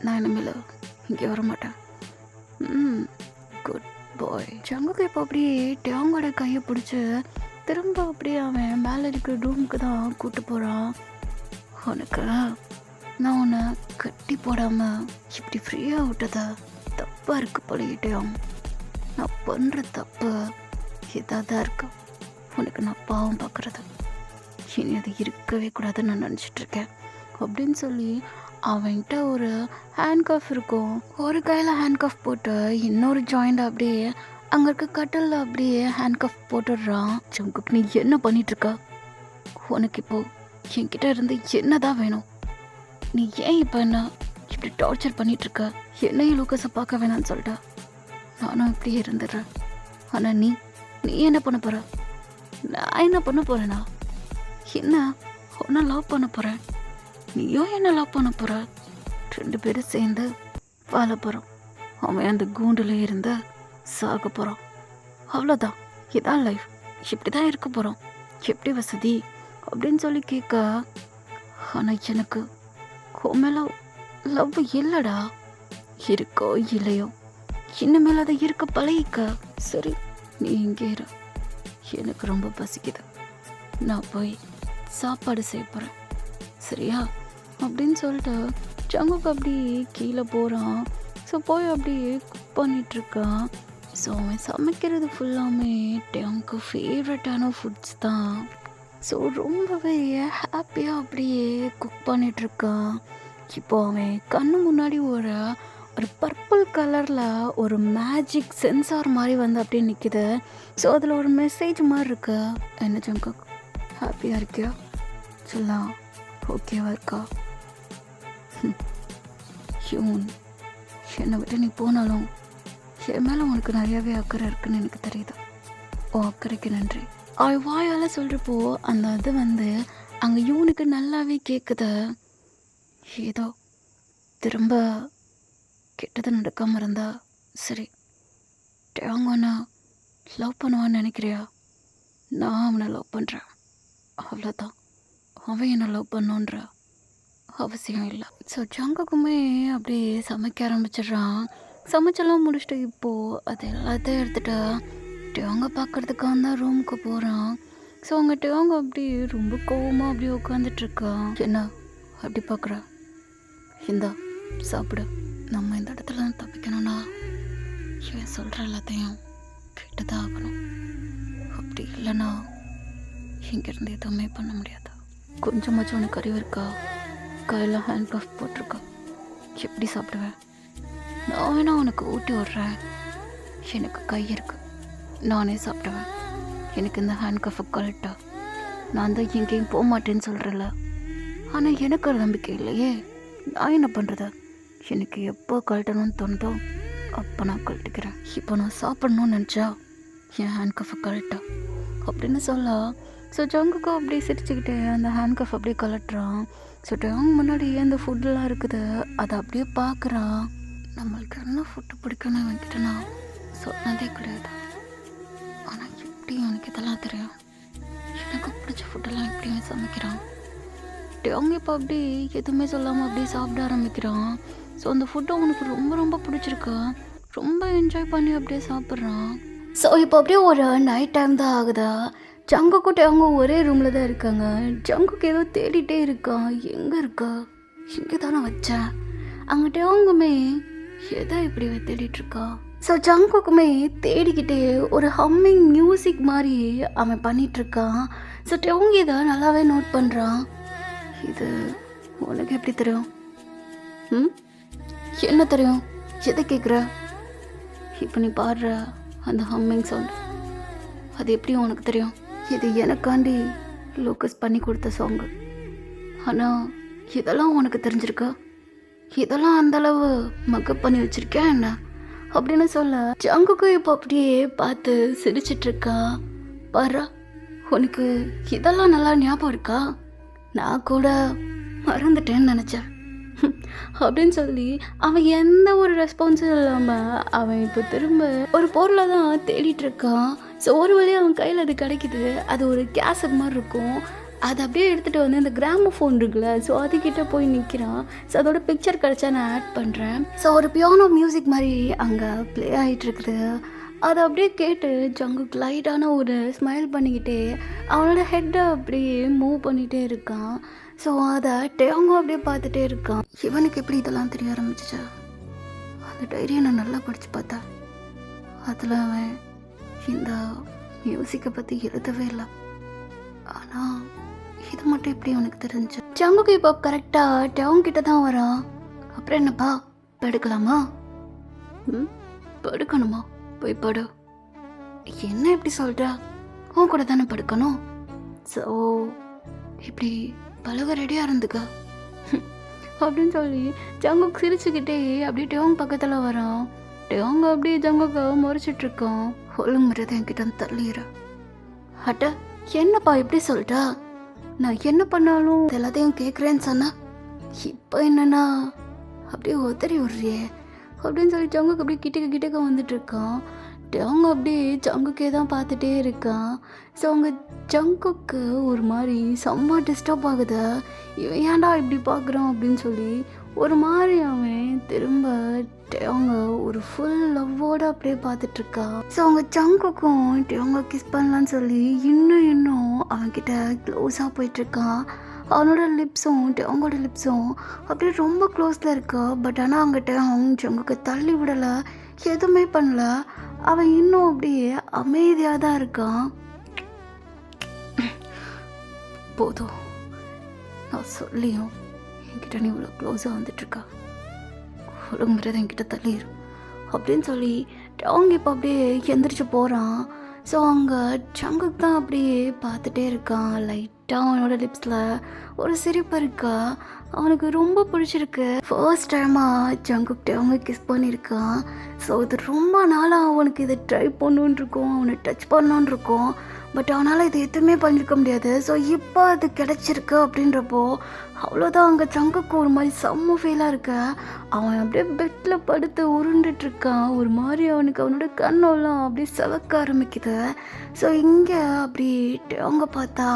நான் இனிமேல் இங்கே வரமாட்டேன். குட் பாய். ஜங்குக்கு இப்போ அப்படியே டேங்கோட கையை பிடிச்சி திரும்ப அப்படியே அவன் மேலே இருக்கிற ரூமுக்கு தான் கூப்பிட்டு போகிறான். உனக்கு நான் உன்னை கட்டி போடாமல் இப்படி ஃப்ரீயாக விட்டதா தப்பாக இருக்கு போலிட்டேன். நான் பண்ணுற தப்பு இதாக தான் இருக்கு, உனக்கு நான் பாவம் பார்க்குறது, இனி அது இருக்கவே கூடாதுன்னு நான் நினச்சிட்ருக்கேன் அப்படின்னு சொல்லி அவன்கிட்ட ஒரு ஹேண்ட் கஃப் இருக்கும். ஒரு கையில் ஹேண்ட் கஃப் போட்டு இன்னொரு ஜாயிண்ட் அப்படியே அங்கே இருக்க கட்டிலில் அப்படியே ஹேண்ட் கஃப் போட்டுடுறான். ஜங்குக்கு நீ என்ன பண்ணிகிட்ருக்க? உனக்கு இப்போது என்கிட்ட இருந்து என்ன தான் வேணும்? நீ ஏன் இப்போ என்ன இப்படி டார்ச்சர் பண்ணிகிட்ருக்க? என்னையும் லூக்கஸை பார்க்க வேணான்னு சொல்லிட்ட, நானும் இப்படியே இருந்துடுறேன். ஆனால் நீ நீ என்ன பண்ண போகிற? நான் என்ன பண்ண போகிறேன்னா என்ன உன்னை லவ் பண்ண போகிறேன், நீயும் என்ன லவ் பண்ண போகிற, 2 பேரும் சேர்ந்து வாழ போகிறோம். அவன் அந்த கூண்டில் இருந்து சாக போகிறான், அவ்வளோதான், இதான் லைஃப், இப்படி தான் இருக்க போகிறோம், எப்படி வசதி அப்படின்னு சொல்லி கேட்க. ஆனால் எனக்கு உன் மேலே லவ் இல்லைடா, இருக்கோ இல்லையோ இனிமேல் அதை இருக்க பழகிக்க. சரி, நீ இங்கே இரு. எனக்கு ரொம்ப பசிக்குது. நான் போய் சாப்பாடு செய்ய போகிறேன், சரியா? அப்படின்னு சொல்லிட்டு ஜங்குக்கு அப்படியே கீழே போகிறான். ஸோ போய் அப்படியே குக் பண்ணிகிட்ருக்கான். ஸோ அவன் சமைக்கிறது ஃபுல்லாமே டேங்க்கு ஃபேவரட்டான ஃபுட்ஸ் தான். ஸோ ரொம்பவே ஹாப்பியாக அப்படியே குக் பண்ணிகிட்ருக்கான். இப்போ அவன் கண்ணு முன்னாடி ஒரு பர்பிள் கலரில் ஒரு மேஜிக் சென்சார் மாதிரி வந்து அப்படியே நிற்கிது. ஸோ அதில் ஒரு மெசேஜ் மாதிரி இருக்கு. என்ன ஜங்குக், ஹாப்பியாக இருக்கியா? சொல்லலாம், ஓகேவா இருக்கா? ஹியூன், என்னை விட்டு நீ போனாலும் என் மேலே உனக்கு நிறையாவே அக்கறை இருக்குன்னு எனக்கு தெரியுது. ஓ அக்கறைக்கு நன்றி. அவள் வாயால் சொல்கிறப்போ அந்த இது வந்து அங்கே யூனுக்கு நல்லாவே கேட்குது. ஏதோ திரும்ப கெட்டது நடக்காமல் இருந்தா சரி. டேங்கண்ணா லவ் பண்ணுவான்னு நினைக்கிறியா? நான் அவனை லவ் பண்ணுறேன், அவ்வளோதான். அவன் என்னை லவ் பண்ணுன்ற அவசியம் இல்லை. ஸோ ஜங்குக்குமே அப்படியே சமைக்க ஆரம்பிச்சிடுறான். சமைச்செல்லாம் முடிச்சுட்டு இப்போது அது எல்லாத்தையும் எடுத்துகிட்டு டேங்க பார்க்குறதுக்காக தான் ரூமுக்கு போகிறான். ஸோ அங்கே டேங்க அப்படியே ரொம்ப கோவமாக அப்படியே உட்காந்துட்ருக்கான். என்ன அப்படி பார்க்குற? இந்தா சாப்பிடு. நம்ம இந்த இடத்துல தப்பிக்கணும்னா ஏன் சொல்கிற எல்லாத்தையும் கேட்டுதான் ஆகணும். அப்படி இல்லைன்னா இங்கேருந்து எதுவுமே பண்ண முடியாது. கொஞ்சமாச்சும் உனக்கு அறிவு இருக்கா? கையில் ஹேண்ட் கஃப் போட்டிருக்கா, எப்படி சாப்பிடுவேன்? நான் வேணா உனக்கு ஊட்டி விட்றேன். எனக்கு கை இருக்கு, நானே சாப்பிடுவேன். எனக்கு இந்த ஹேண்ட் கஃபை கழட்டா. நான் தான் எங்கேயும் போக மாட்டேன்னு சொல்கிறேன்ல. ஆனால் எனக்கு ஒரு நம்பிக்கை இல்லையே. நான் என்ன பண்ணுறது? எனக்கு எப்போ கழட்டணும்னு தோணுதோ அப்போ நான் கழட்டிக்கிறேன். இப்போ நான் சாப்பிட்ணுன்னு நினச்சா என் ஹேண்ட் கஃபை கழட்டா அப்படின்னு சொல்ல. ஸோ ஜங்குக்கு அப்படியே சிரிச்சுக்கிட்டே அந்த ஹேண்ட் கஃப் அப்படியே கலட்டுறான். ஸோ டேங் முன்னாடி அந்த ஃபுட்டெலாம் இருக்குது, அதை அப்படியே பார்க்குறான். நம்மளுக்கு என்ன ஃபுட்டு பிடிக்குன்னு அவன்கிட்ட நான் சொன்னதே கிடையாது. ஆனால் எப்படி அவனுக்கு இதெல்லாம் தெரியும்? எனக்கு பிடிச்ச ஃபுட்டெல்லாம் எப்படி அவன் சமைக்கிறான்? டேங் இப்போ அப்படி எதுவுமே சொல்லாமல் அப்படியே சாப்பிட ஆரம்பிக்கிறான். ஸோ அந்த ஃபுட்டு அவனுக்கு ரொம்ப ரொம்ப பிடிச்சிருக்கு. ரொம்ப என்ஜாய் பண்ணி அப்படியே சாப்பிட்றான். ஸோ இப்போ அப்படியே ஒரு நைட் டைம் தான் ஆகுதா. ஜங்குக்கு டேங்க ஒரே ரூமில் தான் இருக்காங்க. ஜங்குக்கு ஏதோ தேடிட்டே இருக்கான். எங்கே இருக்கா? இங்கே தானே வச்சேன். அங்கே டேங்குமே எதை இப்படி தேடிட்டுருக்கா. ஸோ ஜங்குக்குமே தேடிக்கிட்டே ஒரு ஹம்மிங் மியூசிக் மாதிரி அவன் பண்ணிகிட்ருக்கான். ஸோ டேங்க இதை நல்லாவே நோட் பண்ணுறான். இது உனக்கு எப்படி தெரியும்? என்ன தெரியும்? எதை கேட்குற? இப்போ நீ பாடுற அந்த ஹம்மிங் சவுண்ட், அது எப்படி உனக்கு தெரியும்? இது எனக்காண்டி லூக்கஸ் பண்ணி கொடுத்த சாங்கு. ஆனால் இதெல்லாம் உனக்கு தெரிஞ்சிருக்கா? இதெல்லாம் அந்தளவு மக்கப் பண்ணி வச்சுருக்கேன் என்ன அப்படின்னு சொல்ல. ஜங்குக்கு இப்போ அப்படியே பார்த்து சிரிச்சிட்ருக்கா. பாரா, உனக்கு இதெல்லாம் நல்லா ஞாபகம் இருக்கா? நான் கூட மறந்துட்டேன்னு நினச்சேன் அப்படின்னு சொல்லி அவன் எந்த ஒரு ரெஸ்பான்ஸும் இல்லாமல் அவன் இப்போ திரும்ப ஒரு பொருளை தான் தேடிட்டுருக்கான். ஸோ ஒரு வழியாக அவன் கையில் அது கிடைக்கிது. அது ஒரு கேசட் மாதிரி இருக்கும். அதை அப்படியே எடுத்துகிட்டு வந்து இந்த கிராமோஃபோன் இருக்குல்ல, ஸோ அதுக்கிட்ட போய் நிற்கிறான். ஸோ அதோட பிக்சர் கிடச்சா நான் ஆட் பண்ணுறேன். ஸோ ஒரு பியானோ மியூசிக் மாதிரி அங்கே ப்ளே ஆகிட்டுருக்குது. அதை அப்படியே கேட்டு ஜங்குக்கு லைட்டான ஒரு ஸ்மைல் பண்ணிக்கிட்டே அவனோட ஹெட்டை அப்படியே மூவ் பண்ணிகிட்டே இருக்கான். ஸோ அதை டேங்கோ அப்படியே பார்த்துட்டே இருக்கான். இவனுக்கு எப்படி இதெல்லாம் தெரிய ஆரம்பிச்சிச்சா? அந்த டைரியை நான் நல்லா படித்து பார்த்தேன். அதில் அவன் இந்த மியூசிக்கை பற்றி எழுதவே இல்லை. ஆனால் இது மட்டும் எப்படி அவனுக்கு தெரிஞ்சு? ஜங்குக்கு இப்போ கரெக்டாக டேங் கிட்ட தான் வரான். அப்புறம் என்னப்பா, படுக்கலாமா? படுக்கணுமா? போய் படு. என்ன எப்படி சொல்கிற? உன் கூட தானே படுக்கணும். ஸோ இப்படி பழக ரெடியாக இருந்துக்கா அப்படின்னு சொல்லி ஜங்குக்கு சிரிச்சுக்கிட்டே அப்படியே டேங் பக்கத்தில் வரான். டேங்க அப்படியே ஜங்குக்கு முறைச்சிட்ருக்கான். ஒழுங்குறது என்கிட்ட தள்ளிடுற. அட்ட, என்னப்பா இப்படி சொல்லிட்டா? நான் என்ன பண்ணாலும் எல்லாத்தையும் கேட்குறேன்னு சொன்னா இப்போ என்னன்னா அப்படியே உதறி விட்றியே அப்படின்னு சொல்லி ஜங்குக்கு அப்படியே கிட்டக்க வந்துட்டுருக்கான். அவங்க அப்படியே ஜங்குக்கே தான் பார்த்துட்டே இருக்கான். ஸோ அவங்க ஜங்குக்கு ஒரு மாதிரி செம்ம டிஸ்டர்ப் ஆகுது. இவன் ஏன்டா இப்படி பார்க்குறான் அப்படின்னு சொல்லி ஒரு மாதிரி அவன் திரும்ப அவங்க ஒரு ஃபுல் லவ்வோடு அப்படியே பார்த்துட்ருக்கா. ஸோ அவங்க ஜங்குக்கும் அவங்க கிஸ் பண்ணலான்னு சொல்லி இன்னும் அவன்கிட்ட க்ளோஸாக போயிட்டுருக்கான். அவனோட லிப்ஸும் அவங்களோட லிப்ஸும் அப்படியே ரொம்ப க்ளோஸில் இருக்கா. பட் ஆனால் அவங்ககிட்ட அவங்க ஜங்குக்கு தள்ளி விடலை, எதுவுமே பண்ணல. அவன் இன்னும் அப்படியே அமைதியாக தான் இருக்கான். போதும், நான் சொல்லியும் என்கிட்ட நீ இவ்வளோ க்ளோஸாக வந்துட்டுருக்கா, ஒழுங்குறது என்கிட்ட தள்ளிடும் அப்படின்னு சொல்லி அவங்க இப்போ அப்படியே எந்திரிச்சு போகிறான். ஸோ அங்கே ஜங்குக்கு தான் அப்படியே பார்த்துட்டே இருக்கான். லைட்டாக அவனோட லிப்ஸில் ஒரு சிரிப்பு இருக்கா. அவனுக்கு ரொம்ப பிடிச்சிருக்கு. ஃபர்ஸ்ட் டைமாக ஜங்குக்கிட்ட அவங்க கிஸ் பண்ணியிருக்கான். ஸோ இது ரொம்ப நாளாக அவனுக்கு இதை ட்ரை பண்ணணுன்னு இருக்கும், அவனை டச் பண்ணணுன்னு இருக்கும். பட் அவனால் இது எதுவுமே பண்ணியிருக்க முடியாது. ஸோ இப்போ அது கிடச்சிருக்கு அப்படின்றப்போ அவ்வளோதான். அங்கே ஜங்குக்கு ஒரு மாதிரி செம்ம ஃபீலாக இருக்க. அவன் அப்படியே பெட்டில் படுத்து உருண்டுட்ருக்கான். ஒரு மாதிரி அவனுக்கு அவனோட கண்ணெல்லாம் அப்படியே செவக்க ஆரம்பிக்குது. ஸோ இங்கே அப்படி அவங்க பார்த்தா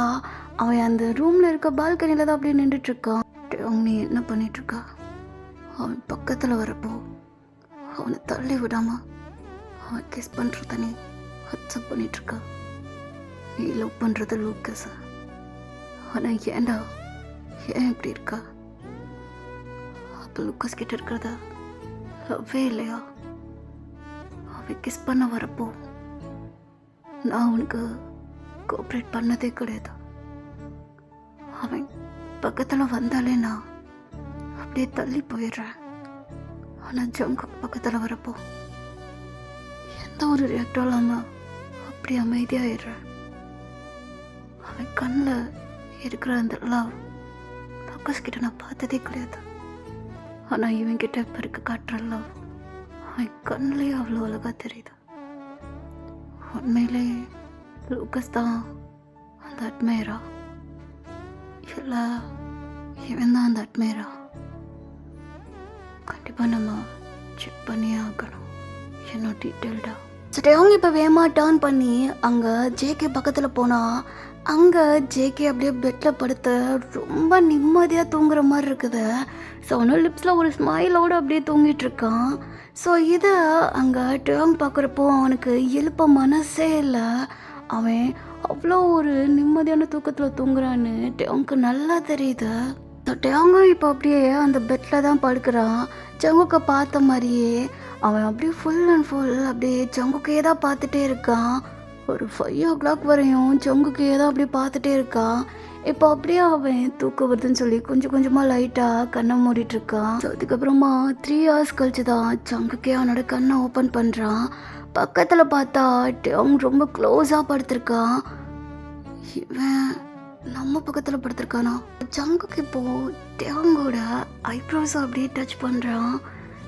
அவன் அந்த ரூமில் இருக்க பால்கனியில் தான் அப்படியே நின்றுட்டுருக்கான். அவங்க நீ என்ன பண்ணிகிட்ருக்கா? அவன் பக்கத்தில் வரப்போ அவனை தள்ளி விடாம அவன் கிஸ் பண்ணுறத நீ அக்செப்ட் பண்ணிகிட்ருக்கா. நீ லவ் பண்ணுறது லூக்கஸா? ஆனால் ஏண்டா ஏன் இப்படி இருக்கா? அப்போ லூக்கஸ் கிட்ட இருக்கிறதா லவ்வே இல்லையா? அவன் கிஸ் பண்ண வரப்போ நான் அவனுக்கு கோஆப்ரேட் பண்ணதே கிடையாது. அவன் பக்கத்தில் வந்தாலே நான் அப்படியே தள்ளி போயிடுறேன். ஆனால் ஜங்கு பக்கத்தில் வரப்போ எந்த ஒரு ரியாக்டும் இல்லாமல் அப்படி அமைதியாகிடுறேன். அவன் கண்ணில் இருக்கிற அந்த லவ் லூக்கஸ் கிட்ட நான் பார்த்ததே கிடையாது. ஆனால் இவன்கிட்ட இப்போ இருக்க காட்டுற லவ் அவன் கண்ணிலேயே அவ்வளோ அழகாக தெரியுது. உண்மையிலே லூக்கஸ் தான் அந்த அட்மையரா இல்லை இவன் தான் அந்த அட்மையரா? கண்டிப்பாக நம்ம செக் பண்ணியே ஆகணும், இன்னும் டீட்டெயில்டாக. அவங்க இப்போ வேகமாக டர்ன் பண்ணி அங்கே ஜேகே பக்கத்தில் போனால் அங்கே ஜேகே அப்படியே பெட்டில் படுத்து ரொம்ப நிம்மதியாக தூங்குற மாதிரி இருக்குது. ஸோ அவனோட லிப்ஸில் ஒரு ஸ்மைலோடு அப்படியே தூங்கிட்டு இருக்கான். ஸோ இதை அங்கே டேங் பார்க்குறப்போ அவனுக்கு எழுப்ப மனசே இல்லை. அவன் அவ்வளோ ஒரு நிம்மதியான தூக்கத்தில் தூங்குறான்னு டேங்க்கு நல்லா தெரியுது. ஸோ டேங்கும் இப்போ அப்படியே அந்த பெட்டில் தான் படுக்கிறான். ஜங்குக்கை பார்த்த மாதிரியே அவன் அப்படியே ஃபுல் அண்ட் ஃபுல் அப்படியே ஜங்குக்கே தான் பார்த்துட்டே இருக்கான். ஒரு 5 o'clock வரையும் ஜங்குக்கே தான் அப்படியே பார்த்துட்டே இருக்கான். இப்போ அப்படியே அவன் தூக்கம் வருதுன்னு சொல்லி கொஞ்சம் கொஞ்சமாக லைட்டாக கண்ணை மூடிட்டு இருக்கான். ஸோ அதுக்கப்புறமா 3 hours கழிச்சு தான் ஜங்குக்கே அவனோட கண்ணை ஓப்பன் பண்ணுறான். பக்கத்தில் பார்த்தா டேங் ரொம்ப க்ளோஸாக படுத்திருக்கான். இவன் நம்ம பக்கத்தில் படுத்திருக்கானா? ஜங்குக்கு இப்போது டேங்கோட ஐப்ரோஸை அப்படியே டச் பண்ணுறான்.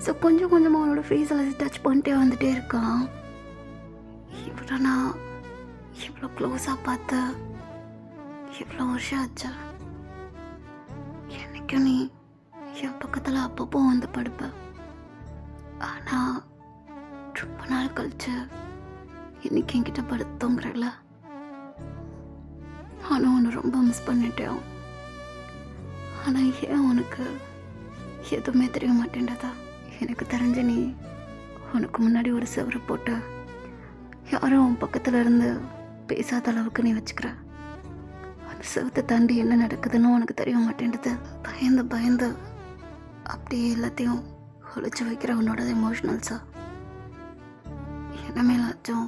ஸோ கொஞ்சம் கொஞ்சமாக அவனோட ஃபேஸில் டச் பண்ணிட்டே வந்துட்டே இருக்கான். இவ்வளோ நான் இவ்வளோ க்ளோஸாக பார்த்த இவ்வளோ வருஷம் ஆச்சா? என்னைக்கும் நீ என் பக்கத்தில் அப்பப்போ வந்து படுப்ப. ஆனால் ரொம்ப நாள் கழிச்சு இன்னைக்கு என்கிட்ட படுத்தோங்கிறல. ஆனால் உன்னை ரொம்ப மிஸ் பண்ணிட்டேன். ஆனால் ஏன் உனக்கு எதுவுமே தெரிய மாட்டேன்றதா? எனக்கு தெரிஞ்ச நீ உனக்கு முன்னாடி ஒரு செவரை போட்ட யாரும் உன் பக்கத்தில் இருந்து பேசாத அளவுக்கு நீ வச்சுக்கிற. அந்த செவத்தை தாண்டி என்ன நடக்குதுன்னு உனக்கு தெரிய மாட்டேன்றது. பயந்து அப்படியே எல்லாத்தையும் ஒழிச்சு வைக்கிற உன்னோட எமோஷ்னல்ஸா என்ன மேலாச்சும்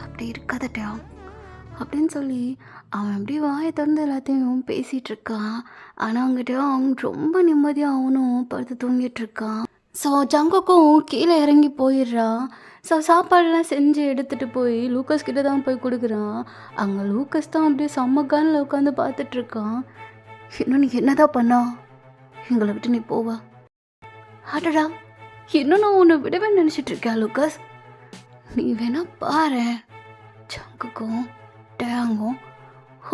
அப்படி இருக்காதட்டா அப்படின்னு சொல்லி அவன் அப்படியே வாயை திறந்து எல்லாத்தையும் பேசிகிட்டு இருக்கான். ஆனால் அவங்ககிட்ட அவங்க ரொம்ப நிம்மதியாக அவனும் படுத்து தூங்கிட்டு இருக்கான். ஸோ ஜங்குக்கும் கீழே இறங்கி போயிடுறான். ஸோ சாப்பாடெல்லாம் செஞ்சு எடுத்துகிட்டு போய் லூக்கஸ் கிட்ட தான் போய் கொடுக்குறான். அங்கே லூக்கஸ் தான் அப்படியே செம்மக்கானில் உட்காந்து பார்த்துட்ருக்கான். இன்னும் நீ என்னதான் பண்ணா? எங்களை விட்டு நீ போவா? ஆடடா, இன்னும் நான் உன்னை விடவே நினச்சிட்டு இருக்கேன் லூக்கஸ். நீ வேணா பாரு, ஜங்குக்கும் டேங்கும்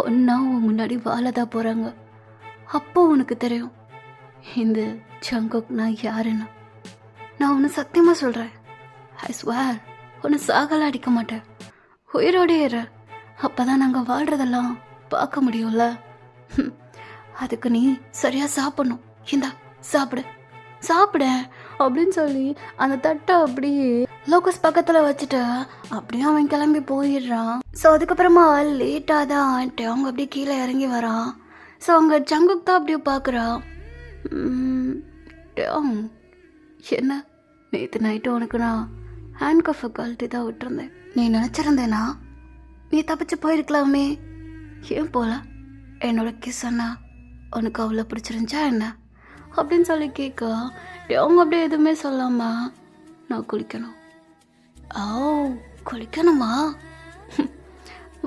ஒன்றா உன் முன்னாடி வாழதான் போகிறாங்க. அப்போ உனக்கு தெரியும் இந்த ஜங்குக் நான் யாருன்னு. நான் உன்னை சத்தியமாக சொல்கிறேன், ஐ ஸ்வேர் உன்னை சாகலாம் அடிக்க மாட்டேன், உயிரோடே ஏற. அப்போ தான் நாங்கள் வாழ்கிறதெல்லாம் பார்க்க முடியும்ல. அதுக்கு நீ சரியாக சாப்பிடணும். இந்தா சாப்பிடு. சாப்பிட அப்படின்னு சொல்லி அந்த தட்டை அப்படியே லோகஸ் பக்கத்தில் வச்சுட்டு அப்படியே அவன் கிளம்பி போயிடுறான். ஸோ அதுக்கப்புறமா லேட்டாக தான் அவங்க அப்படியே கீழே இறங்கி வரான். ஸோ அங்கே ஜங்குக் தான் அப்படியே பார்க்குறா. என்ன நேற்று நைட்டு உனக்கு நான் ஹேண்ட் கஃபை கழட்டி தான் விட்டுருந்தேன். நீ நினச்சிருந்தேனா நீ தப்பிச்சு போயிருக்கலாமே, ஏன் போல? என்னோட கிஸ் அண்ணா உனக்கு அவ்வளோ பிடிச்சிருந்துச்சா என்ன அப்படின்னு சொல்லி கேட்க அவங்க அப்படியே எதுவுமே சொல்லாமா நான் குளிக்கணும். ஓ குளிக்கணுமா?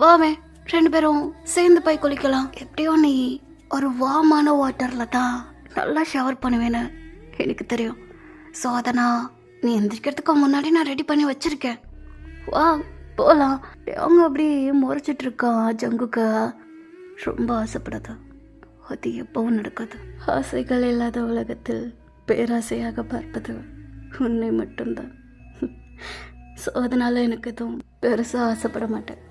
வாமே 2 பேரும் சேர்ந்து போய் குளிக்கலாம். எப்படியோ நீ ஒரு வார்மான வாட்டரில் தான் நல்லா ஷவர் பண்ணுவேன்னு எனக்கு தெரியும். ஸோ அதை நீ எந்திரிக்கிறதுக்கு முன்னாடி நான் ரெடி பண்ணி வச்சுருக்கேன். வா போகலாம். அவங்க அப்படியே முறைச்சிட்ருக்கான். ஜங்குக்கு ரொம்ப ஆசைப்படாது, அது எப்பவும் நடக்காது. ஆசைகள் இல்லாத உலகத்தில் பேராசையாக பார்ப்பது உன்னை மட்டும்தான். ஸோ அதனால் எனக்கு எதுவும் பெருசாக ஆசைப்பட மாட்டேன்.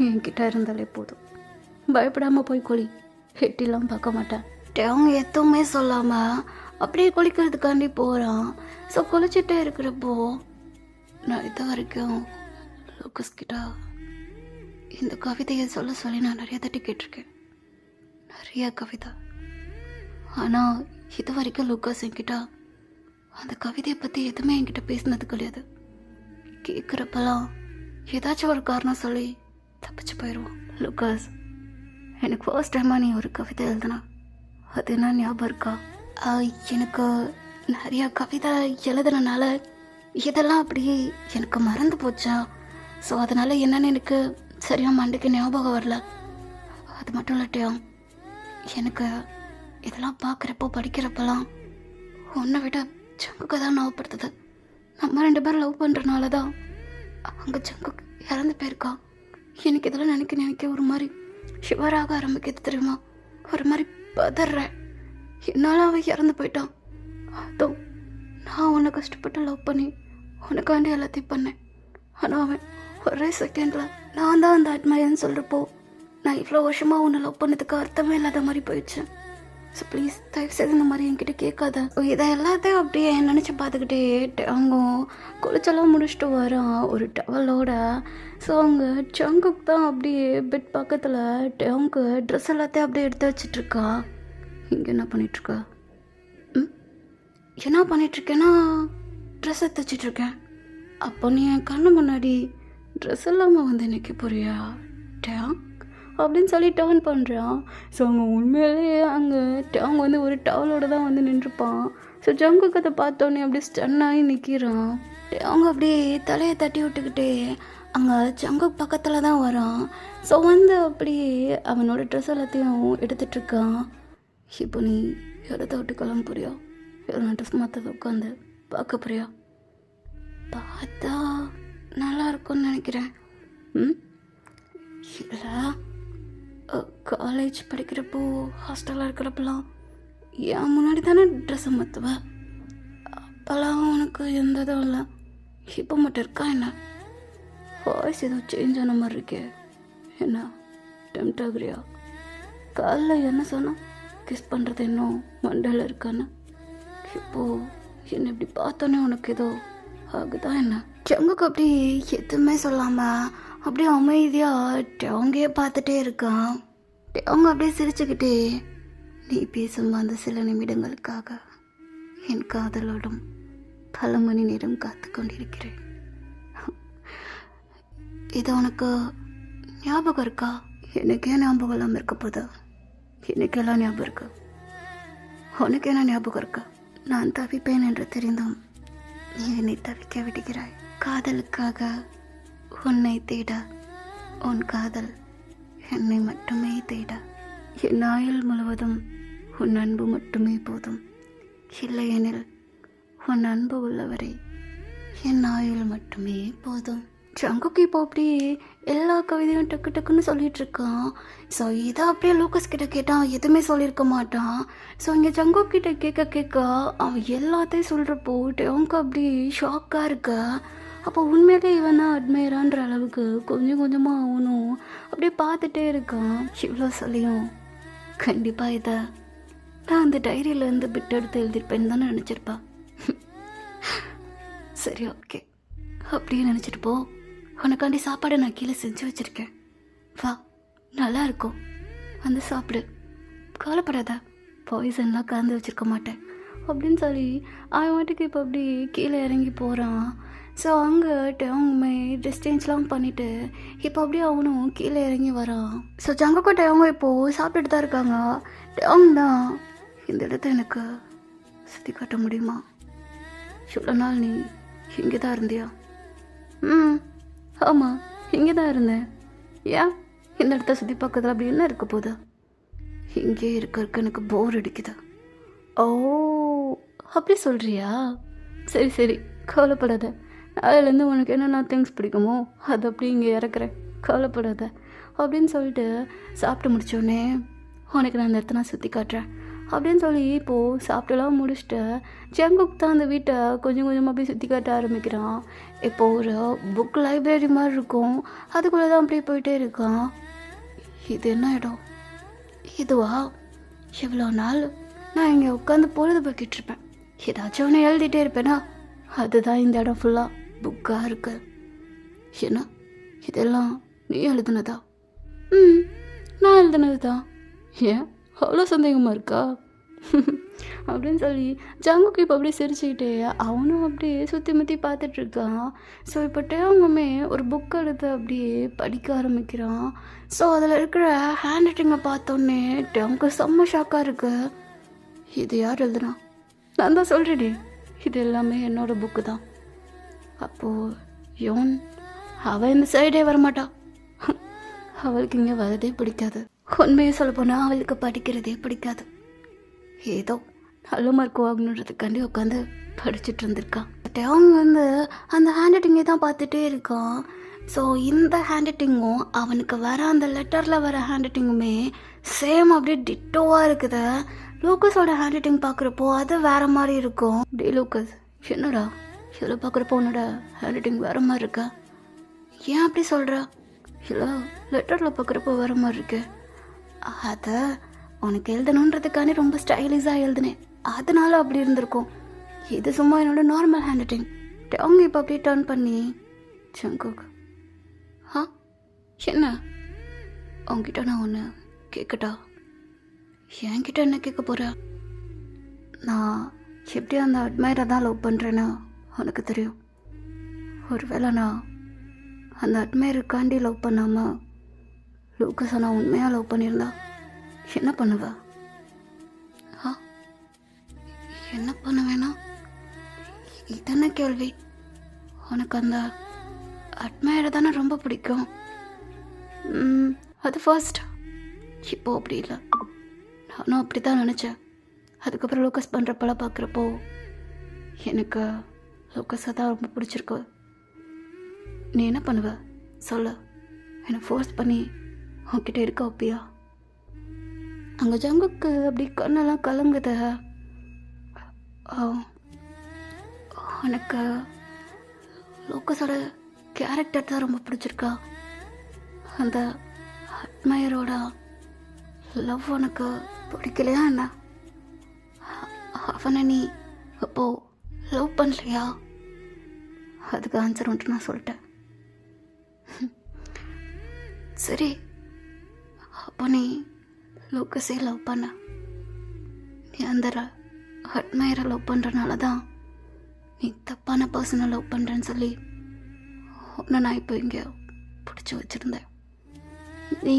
என்கிட்ட இருந்தாலே போதும். பயப்படாமல் போய் குளி, ஹெட்டிலாம் பார்க்க மாட்டேன். அவங்க எதுவுமே சொல்லாமல் அப்படியே குளிக்கிறதுக்காண்டி போகிறான். ஸோ குளிச்சுட்டே இருக்கிறப்போ நான் இது வரைக்கும் லோகஸ் கிட்ட இந்த கவிதையை சொல்ல சொல்லி நான் நிறைய தட்டி கேட்டிருக்கேன், நிறைய கவிதை. ஆனால் இது வரைக்கும் லோகஸ் என்கிட்ட அந்த கவிதையை பற்றி எதுவுமே என்கிட்ட பேசினது கிடையாது. கேட்குறப்பெல்லாம் ஏதாச்சும் ஒரு காரணம் சொல்லி தப்பிச்சு போயிடுவோம். லோகஸ், எனக்கு ஃபர்ஸ்ட் டைமாக நீ ஒரு கவிதை எழுதுனா அது என்ன ஞாபகம் இருக்கா? எனக்கு நிறையா கவிதை எழுதுனனால இதெல்லாம் அப்படியே எனக்கு மறந்து போச்சா. ஸோ அதனால் என்னென்னு எனக்கு சரியாக மண்டைக்கு ஞாபகம் வரல. அது மட்டும் இல்லாட்டியும் எனக்கு இதெல்லாம் பார்க்குறப்போ படிக்கிறப்பெல்லாம் உன்னை விட ஜங்குக்கு தான் ஞாபகப்படுத்துது. நம்ம 2 பேரும் லவ் பண்ணுறனால தான் அங்கே ஜங்குக்கு இறந்து போயிருக்கா. எனக்கு இதெல்லாம் நினைக்க ஒரு மாதிரி ஷிவராக ஆரம்பிக்கிறது தெரியுமா? ஒரு மாதிரி பதறேன். என்னால் அவன் இறந்து போயிட்டான். அதுவும் நான் உன்னை கஷ்டப்பட்டு லவ் பண்ணி உனக்காண்டி எல்லாத்தையும் பண்ணேன். ஆனால் அவன் ஒரே செகண்டில் நான் தான் அந்த ஆத்மாயன்னு சொல்கிறப்போ நான் இவ்வளோ வருஷமாக உன்னை லவ் பண்ணதுக்கு அர்த்தமே இல்லாத மாதிரி போயிடுச்சு. ஸோ ப்ளீஸ் தயவுசெய்து இந்த மாதிரி என்கிட்ட கேட்காத. இதை எல்லாத்தையும் அப்படியே நினச்சி பார்த்துக்கிட்டே அவங்க குளிச்செல்லாம் முடிச்சுட்டு வரான் ஒரு டவலோட. ஸோ அவங்க ஜங்குக்கு தான் அப்படியே பெட் பக்கத்தில் அவங்க ட்ரெஸ் எல்லாத்தையும் அப்படியே எடுத்து வச்சிட்ருக்கா. இங்கே என்ன பண்ணிகிட்ருக்கா? என்ன பண்ணிகிட்ருக்கேன்னா ட்ரெஸ்ஸை தைச்சிட்ருக்கேன். அப்போ நீ என் கண்ணு முன்னாடி ட்ரெஸ் இல்லாமல் வந்து நிற்க போறியா டேங் அப்படின்னு சொல்லி டர்ன் பண்ணுறான். ஸோ அவங்க உண்மையிலேயே அவங்க வந்து ஒரு டவலோடு தான் வந்து நின்றுப்பான். ஸோ ஜங்குக்கு அதை பார்த்தோன்னே அப்படியே ஸ்டன்னாகி நிற்கிறான். அவங்க அப்படியே தலையை தட்டி விட்டுக்கிட்டே அங்கே ஜங்குக்கு பக்கத்தில் தான் வரான். ஸோ வந்து அப்படியே அவனோட ட்ரெஸ் எல்லாத்தையும் எடுத்துகிட்ருக்கான். இப்போ நீ இடத்த விட்டு கிளம்ப போறியா? நான் ட்ரெஸ் மாற்ற உட்காந்து பார்க்க போறியா? பார்த்தா நல்லா இருக்கும்னு நினைக்கிறேன். இல்லை, காலேஜ் படிக்கிறப்போ ஹாஸ்டலில் இருக்கிறப்பெல்லாம் என் முன்னாடி தானே ட்ரெஸ்ஸை மாற்றுவேன். அப்போல்லாம் உனக்கு எந்த இதுவும் இல்லை. இப்போ மட்டும் இருக்கா என்ன? வாய்ஸ் ஏதோ சேஞ்ச் ஆன மாதிரி இருக்கே. என்ன டெம்ட் ஆகுறியா? காலைல என்ன சொன்னா கிஸ் பண்ணுறது இன்னும் மண்டல இருக்கான்னு. இப்போது என்னை இப்படி பார்த்தோன்னே உனக்கு ஏதோ ஆகுதா என்ன? ஜங்குக்கு அப்படி எதுவுமே சொல்லாமல் அப்படியே அமைதியாக அவங்கே பார்த்துட்டே இருக்கான். அவங்க அப்படியே சிரிச்சுக்கிட்டே நீ பேசும் அந்த சில நிமிடங்களுக்காக என் காதலோடும் பல மணி நேரம் காத்து கொண்டிருக்கிறேன். இது உனக்கு ஞாபகம் இருக்கா? எனக்கே ஞாபகம் இல்லாமல் இருக்க போதா? எனக்கெல்லாம் ஞாபகம் இருக்கு. உனக்கு என்ன ஞாபகம் இருக்கா? நான் தவிப்பேன் என்று தெரிந்தும் நீ என்னை தவிக்க விடுகிறாய். காதலுக்காக உன்னை தேட, உன் காதல் என்னை மட்டுமே தேட. என் ஆயுள் முழுவதும் உன் அன்பு மட்டுமே போதும். இல்லையெனில் உன் அன்பு உள்ளவரை என் ஆயுள் மட்டுமே போதும். ஜங்குக்கு இப்போ அப்படியே எல்லா கவிதையும் டக்கு டக்குன்னு சொல்லிகிட்ருக்கான். ஸோ இதை அப்படியே லூக்கஸ் கிட்ட கேட்டான், எதுவுமே சொல்லியிருக்க மாட்டான். ஸோ இங்கே ஜங்குக் கிட்ட கேட்க அவன் எல்லாத்தையும் சொல்கிறப்போ அவங்க அப்படி ஷாக்காக இருக்க. அப்போ உண்மையிலே இவன் தான் அட்மையரான்ற அளவுக்கு கொஞ்சம் கொஞ்சமாக அவனும் அப்படியே பார்த்துட்டே இருக்கான். இவ்வளோ சொல்லியும் கண்டிப்பாக இதை நான் அந்த டைரியிலேருந்து பிட் எடுத்து எழுதியிருப்பேன்னு தானே நினச்சிருப்பா. சரி, ஓகே, அப்படியே நினச்சிட்டு போ. உனக்காண்டி சாப்பாடை நான் கீழே செஞ்சு வச்சுருக்கேன், வா, நல்லா இருக்கும், வந்து சாப்பிடு, கவலைப்படாத, பாய்சன்லாம் கலந்து வச்சுருக்க மாட்டேன் அப்படின்னு சொல்லி அவன் வாட்டுக்கு இப்போ அப்படி கீழே இறங்கி போகிறான். ஸோ அங்கே டேவுமே ட்ரெஸ் சேஞ்ச்லாம் பண்ணிவிட்டு இப்போ அப்படியே அவனும் கீழே இறங்கி வரான். ஸோ ஜங்குக்கும் டேவங்க இப்போது சாப்பிட்டுட்டு தான் இருக்காங்க. டேவங் தான், இந்த இடத்த எனக்கு சுற்றி காட்ட முடியுமா? இவ்வளோ நாள் நீ இங்கே தான் இருந்தியா? ஆமாம், இங்கே தான் இருந்தேன். ஏன் இந்த இடத்த சுற்றி பார்க்கறதுல அப்படி என்ன இருக்க போகுது? இங்கே இருக்க எனக்கு போர் அடிக்குது. ஓ, அப்படி சொல்கிறியா? சரி சரி, கவலைப்படாத, அதுலேருந்து உனக்கு என்னென்ன திங்ஸ் பிடிக்குமோ அது அப்படி இங்கே இறக்குறேன், கவலைப்படாத அப்படின்னு சொல்லிட்டு சாப்பிட்டு முடித்தோடனே உனக்கு நான் அந்த இடத்த நான் சுற்றி காட்டுறேன் அப்படின்னு சொல்லி இப்போது சாப்பிட்டுலாம் முடிச்சுட்டு ஜங்குக் தான் அந்த வீட்டை கொஞ்சம் கொஞ்சமாக அப்படியே சுற்றி காட்ட ஆரம்பிக்கிறான். இப்போது ஒரு புக் லைப்ரரி மாதிரி இருக்கும், அதுக்குள்ளே தான் அப்படியே போயிட்டே இருக்கான். இது என்ன இடம்? இதுவா? எவ்வளோ நாள் நான் இங்கே உட்காந்து பொழுதுபோக்கிட்டு இருப்பேன், ஏதாச்சும் ஒன்று எழுதிட்டே இருப்பேனா, அதுதான் இந்த இடம் ஃபுல்லாக புக்காக இருக்கு. என்ன இதெல்லாம் நீ எழுதுனதா? நான் எழுதுனது தான். ஏன் அவ்வளோ சந்தேகமாக இருக்கா? அப்படின்னு சொல்லி ஜங்குக்கு இப்போ அப்படியே சிரிச்சுக்கிட்டே அவனும் அப்படியே சுற்றி முற்றி பார்த்துட்ருக்கான். ஸோ இப்போ டேவங்குமே ஒரு புக் எடுத்து அப்படியே படிக்க ஆரம்பிக்கிறான். ஸோ அதில் இருக்கிற ஹேண்ட் ரைட்டிங்கை பார்த்தோன்னே டேவங்க செம்ம ஷாக்காக இருக்கு. இது யார் எழுதுனா? நான் தான் சொல்கிறேனே, இது எல்லாமே என்னோடய புக்கு தான். அப்போது யோன் அவள் இந்த சைடே வரமாட்டா, அவளுக்கு இங்கே வரதே பிடிக்காது. உண்மையை சொல்ல போனால் அவளுக்கு படிக்கிறதே பிடிக்காது. ஏதோ நல்ல மார்க் வாங்கணுன்றதுக்காண்டி உட்காந்து படிச்சுட்டு இருந்திருக்கான். பட் அவங்க வந்து அந்த ஹேண்ட் ரைட்டிங்கை தான் பார்த்துட்டே இருக்கான். ஸோ இந்த ஹேண்ட் ரைட்டிங்கும் அவனுக்கு வர அந்த லெட்டரில் வர ஹேண்ட் ரைட்டிங்குமே சேம் அப்படியே டிட்டோவாக இருக்குது. லூக்கஸோட ஹேண்ட் ரைட்டிங் பார்க்குறப்போ அது வேறு மாதிரி இருக்கும். டே லூக்கஸ், என்னடா இதில் பார்க்குறப்போ உன்னோட ஹேண்ட் ரைட்டிங் வேறு மாதிரி இருக்கா? ஏன் அப்படி சொல்கிற? இல்லை, லெட்டரில் பார்க்குறப்போ வேறு மாதிரி இருக்கு. அதை உனக்கு எழுதணுன்றதுக்கானே ரொம்ப ஸ்டைலிஷாக எழுதுனேன், அதனால அப்படி இருந்திருக்கும். இது சும்மா என்னோட நார்மல் ஹேண்ட் ரைட்டிங். அவங்க இப்போ அப்படியே டர்ன் பண்ணி ஜங்குக், என்ன உங்ககிட்ட நான் ஒன்று கேட்கட்டா? என்கிட்ட என்ன கேட்க போகிற? நான் எப்படி அந்த அட்மைரை தான் லவ் பண்ணுறேன்னு உனக்கு தெரியும். ஒருவேளை நான் அந்த அட்மைருக்காண்டி லவ் பண்ணாமல் லூக்கஸை நான் உண்மையாக லவ் பண்ணியிருந்தா என்ன பண்ணுவ? என்ன பண்ணுவேனா? இதென்ன கேள்வி? உனக்கு அந்த அட்மைரை தானே ரொம்ப பிடிக்கும். அது ஃபர்ஸ்ட், இப்போ அப்படி இல்லை. நானும் அப்படி தான் நினச்சேன். அதுக்கப்புறம் லூக்கஸ் பண்ணுறப்பெல்லாம் பார்க்குறப்போ எனக்கு லூக்கஸை தான் ரொம்ப பிடிச்சிருக்கு. நீ என்ன பண்ணுவ சொல்லு, என்னை ஃபோர்ஸ் பண்ணி உன்கிட்ட இருக்க வைப்பியா? அங்கே ஜங்குக்கு அப்படி கண்ணெல்லாம் கலங்குத. உனக்கு லூக்கஸோட கேரக்டர் தான் ரொம்ப பிடிச்சிருக்கா? அந்த அட்மையரோட லவ் உனக்கு பிடிக்கலையா என்ன? அவனை நீ அப்போ லவ் பண்ணலையா? அதுக்கு ஆன்சர் வந்துட்டு நான் சொல்லிட்டேன். சரி, அப்போ நீ லூக்கஸே லவ் பண்ண. நீ அந்த அட்மையரை லவ் பண்ணுறனால தான் நீ தப்பான பர்சனை லவ் பண்ணுறேன்னு சொல்லி உன்னை நான் இப்போ இங்கே பிடிச்சி வச்சுருந்தேன். நீ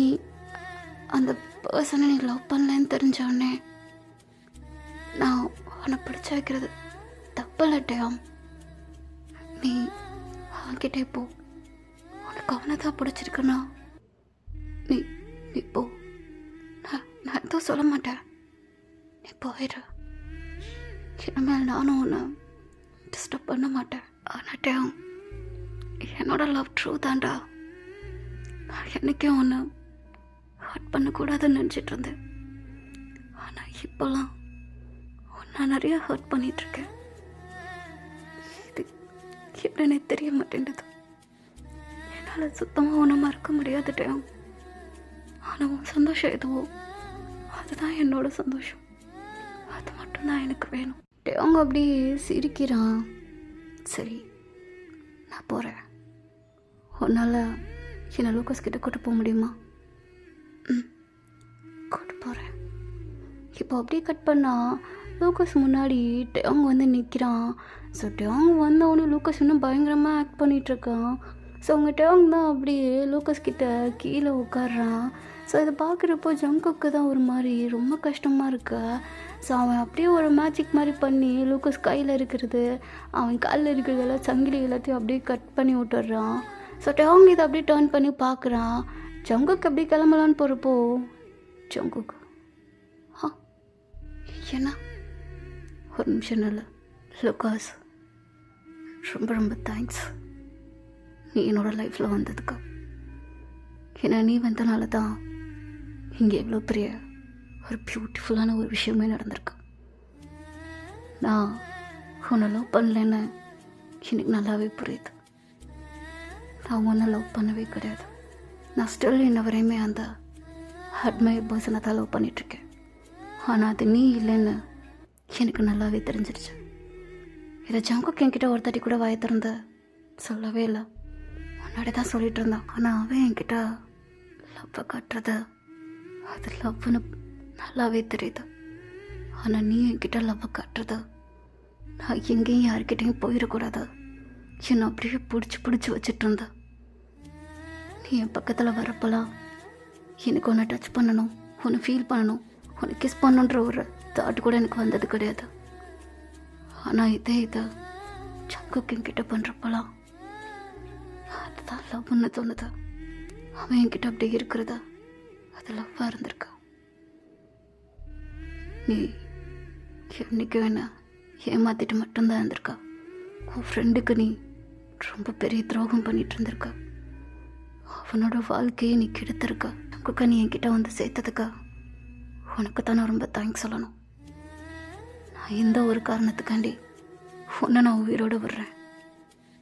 அந்த பர்சனை நீ லவ் பண்ணலன்னு தெரிஞ்சோடனே நான் உன்னை பிடிச்சி வைக்கிறது தப்பில்லட்டையாம். நீ அவன்கிட்டே போ, உனக்கு அவனை தான் பிடிச்சிருக்குன்னா நீ நீ போ. நான் எதுவும் சொல்ல மாட்டேன், நீ போயிடு. இனிமேல் நானும் ஒன்று டிஸ்டர்ப் பண்ண மாட்டேன். ஆனாட்டையும் என்னோட லவ் ட்ரூ தான்டா. நான் என்றைக்கும் ஒன்று ஹர்ட் பண்ணக்கூடாதுன்னு நினச்சிட்டு இருந்தேன். ஆனால் இப்போல்லாம் நான் நிறைய ஹர்ட் பண்ணிகிட்ருக்கேன். இது என்னன்னே தெரிய மாட்டேன்டுது. என்னால் சுத்தமாக ஒன்றும் மறக்க முடியாதுட்டையும். ஆனால் உன் சந்தோஷம் எதுவோ அதுதான் என்னோட சந்தோஷம். தான் எனக்கு வேணும். அவங்க அப்படியே சிரிக்கிறான். சரி, நான் போகிறேன். உன்னால் என்னை லூகாஸ் கிட்ட கூட்டு போக முடியுமா? ம், கூட்டு போகிறேன். இப்போ அப்படியே கட் பண்ணால் லூகாஸ் முன்னாடி டேங் வந்து நிற்கிறான். ஸோ டேங் வந்தவொடனே லூகாஸ் இன்னும் பயங்கரமாக ஆக்ட் பண்ணிகிட்ருக்கான். ஸோ அவங்க டேங் தான் அப்படியே லூகாஸ் கிட்ட கீழே உட்காடுறான். ஸோ இதை பார்க்குறப்போ ஜங்குக்கு தான் ஒரு மாதிரி ரொம்ப கஷ்டமாக இருக்கு. ஸோ அவன் அப்படியே ஒரு மேஜிக் மாதிரி பண்ணி லூகாஸ் கையில் இருக்கிறது, அவன் காலில் இருக்கிறதெல்லாம் சங்கிலி எல்லாத்தையும் அப்படியே கட் பண்ணி விட்டுடுறான். ஸோ டேங் இதை அப்படியே டேர்ன் பண்ணி பார்க்குறான். ஜங்குக்கு அப்படியே கிளம்பலான்னு போகிறப்போ ஜங்குக்கு என்ன ஒரு நிமிஷம் இல்லை லூகாஸ், ரொம்ப ரொம்ப தேங்க்ஸ் நீ என்னோடய லைஃப்பில் வந்ததுக்கு. ஏன்னா நீ வந்தனால தான் இங்கே எவ்வளோ பெரிய ஒரு பியூட்டிஃபுல்லான ஒரு விஷயமே நடந்திருக்கு. நான் உன்னை லவ் பண்ணலன்னு எனக்கு நல்லாவே புரியுது. நான் உன்னை லவ் பண்ணவே கிடையாது. நான் ஸ்டில் இன்ன வரையுமே அந்த அட்மையர் பர்சனை தான் லவ் பண்ணிகிட்ருக்கேன். ஆனால் அது நீ இல்லைன்னு எனக்கு நல்லாவே தெரிஞ்சிருச்சு. இதை ஜங்குக்கு என்கிட்ட ஒரு தட்டி கூட வாய திறந்த சொல்லவே இல்லை. முன்னாடி தான் சொல்லிகிட்டு இருந்தான். ஆனால் அவன் என்கிட்ட லவ்வை காட்டுறது அது லவ்னு நல்லாவே தெரியுது. ஆனால் நீ என்கிட்ட லவ்வை காட்டுறது நான் எங்கேயும் யார்கிட்டையும் போயிடக்கூடாது என்னை அப்படியே பிடிச்சி வச்சுட்டு இருந்த. நீ என் பக்கத்தில் வரப்போலாம் எனக்கு ஒன்று டச் பண்ணணும், ஒன்று ஃபீல் பண்ணணும், ஒன்று கிஸ் பண்ணணுன்ற ஒரு தாட் கூட எனக்கு வந்தது கிடையாது. ஆனால் இதை ஜங்குக்கு என்கிட்ட பண்ணுறப்பலாம் அதுதான் லவ்னு தோணுது. அவன் என்கிட்ட அப்படி இருக்கிறதா அது லவ்வாக இருந்திருக்கா. நீ என்னைக்கு வேணா ஏமாத்திட்டு மட்டும்தான் இருந்திருக்கா. உன் ஃப்ரெண்டுக்கு நீ ரொம்ப பெரிய துரோகம் பண்ணிட்டு இருந்திருக்க. அவனோட வாழ்க்கையை நீ கெடுத்திருக்க. ஜங்குக்கு நீ என்கிட்ட வந்து சேர்த்ததுக்கா உனக்கு தான் நான் ரொம்ப தேங்க்ஸ் சொல்லணும். நான் எந்த ஒரு காரணத்துக்காண்டி உன்னை நான் உயிரோடு விடுறேன்.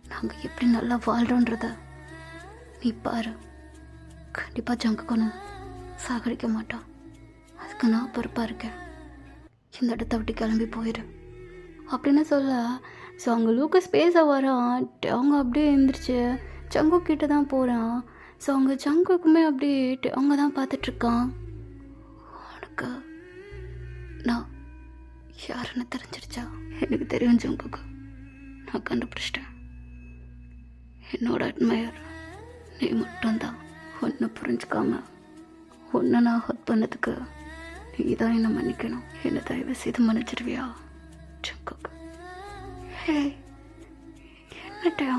நாங்கள் எப்படி நல்லா வாழ்கிறோன்றத நீ பாரு. கண்டிப்பாக ஜங்குக்கு சாகடிக்க மாட்டான். அதுக்கு நான் பொறுப்பாக இருக்கேன். இந்த இடத்த விட்டு கிளம்பி போயிடு அப்படின்னு சொல்ல. ஸோ அங்கே லூகாஸ் பேச வரான். அவங்க அப்படியே எழுந்திரிச்சு ஜங்கு கிட்ட தான் போகிறான். ஸோ அவங்க ஜங்குக்குமே அப்படியே அவங்க தான் பார்த்துட்ருக்கான். உனக்கு நான் யாருன்னு தெரிஞ்சிருச்சா? எனக்கு தெரியும் ஜங்குக்கு, நான் கண்டுபிடிச்சிட்டேன். என்னோட அட்மையர் நீ மட்டும்தான். ஒன்று புரிஞ்சுக்காம ஒன்று நான் ஹர்ட் பண்ணதுக்கு நீ தான் என்னை மன்னிக்கணும். என்னை தயவு செய்து மன்னிச்சிடுவியா ஜங்குக்கு? ஹே, என்னட்டா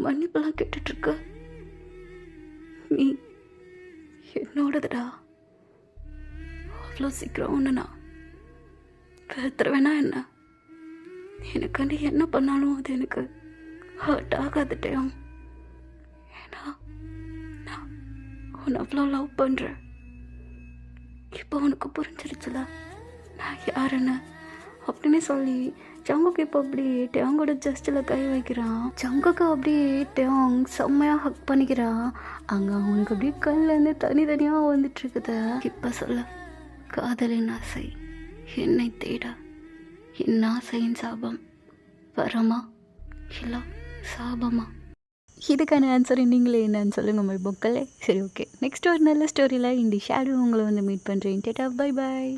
மன்னிப்பெல்லாம் கேட்டுட்ருக்க? நீ என்னோடதுடா. அவ்வளோ சீக்கிரம் ஒன்று நான் வெறுத்துருவேனா என்ன? எனக்கு நீ என்ன பண்ணாலும் அது எனக்கு ஹர்ட் ஆகாதுட்டையும். ஏன்னா நான் உன்னை அவ்வளோ லவ் பண்ணுறேன். இப்போ உனக்கு புரிஞ்சிருச்சுல நான் யாருன்னு அப்படின்னு சொல்லி ஜங்குக்கு இப்போ அப்படி டேங்கோட ஜஸ்டில் கை வைக்கிறான். ஜங்குக்கு அப்படியே டேங் செம்மையாக ஹக் பண்ணிக்கிறான். அங்கே அவனுக்கு அப்படியே கல்லேருந்து தனித்தனியாக வந்துட்டுருக்குது. இப்போ சொல்ல, காதலின் ஆசை என்னை தேட என் ஆசையின் சாபம் வரமா இல்லை சாபமா? இதுக்கான ஆன்சர் நீங்களே என்னன்னு சொல்லுங்கள் மை புக்கலே. சரி, ஓகே, நெக்ஸ்ட் ஒரு நல்ல ஸ்டோரியில் இந்த ஷேடோ உங்களை வந்து மீட் பண்ணுறேன். Data, bye bye.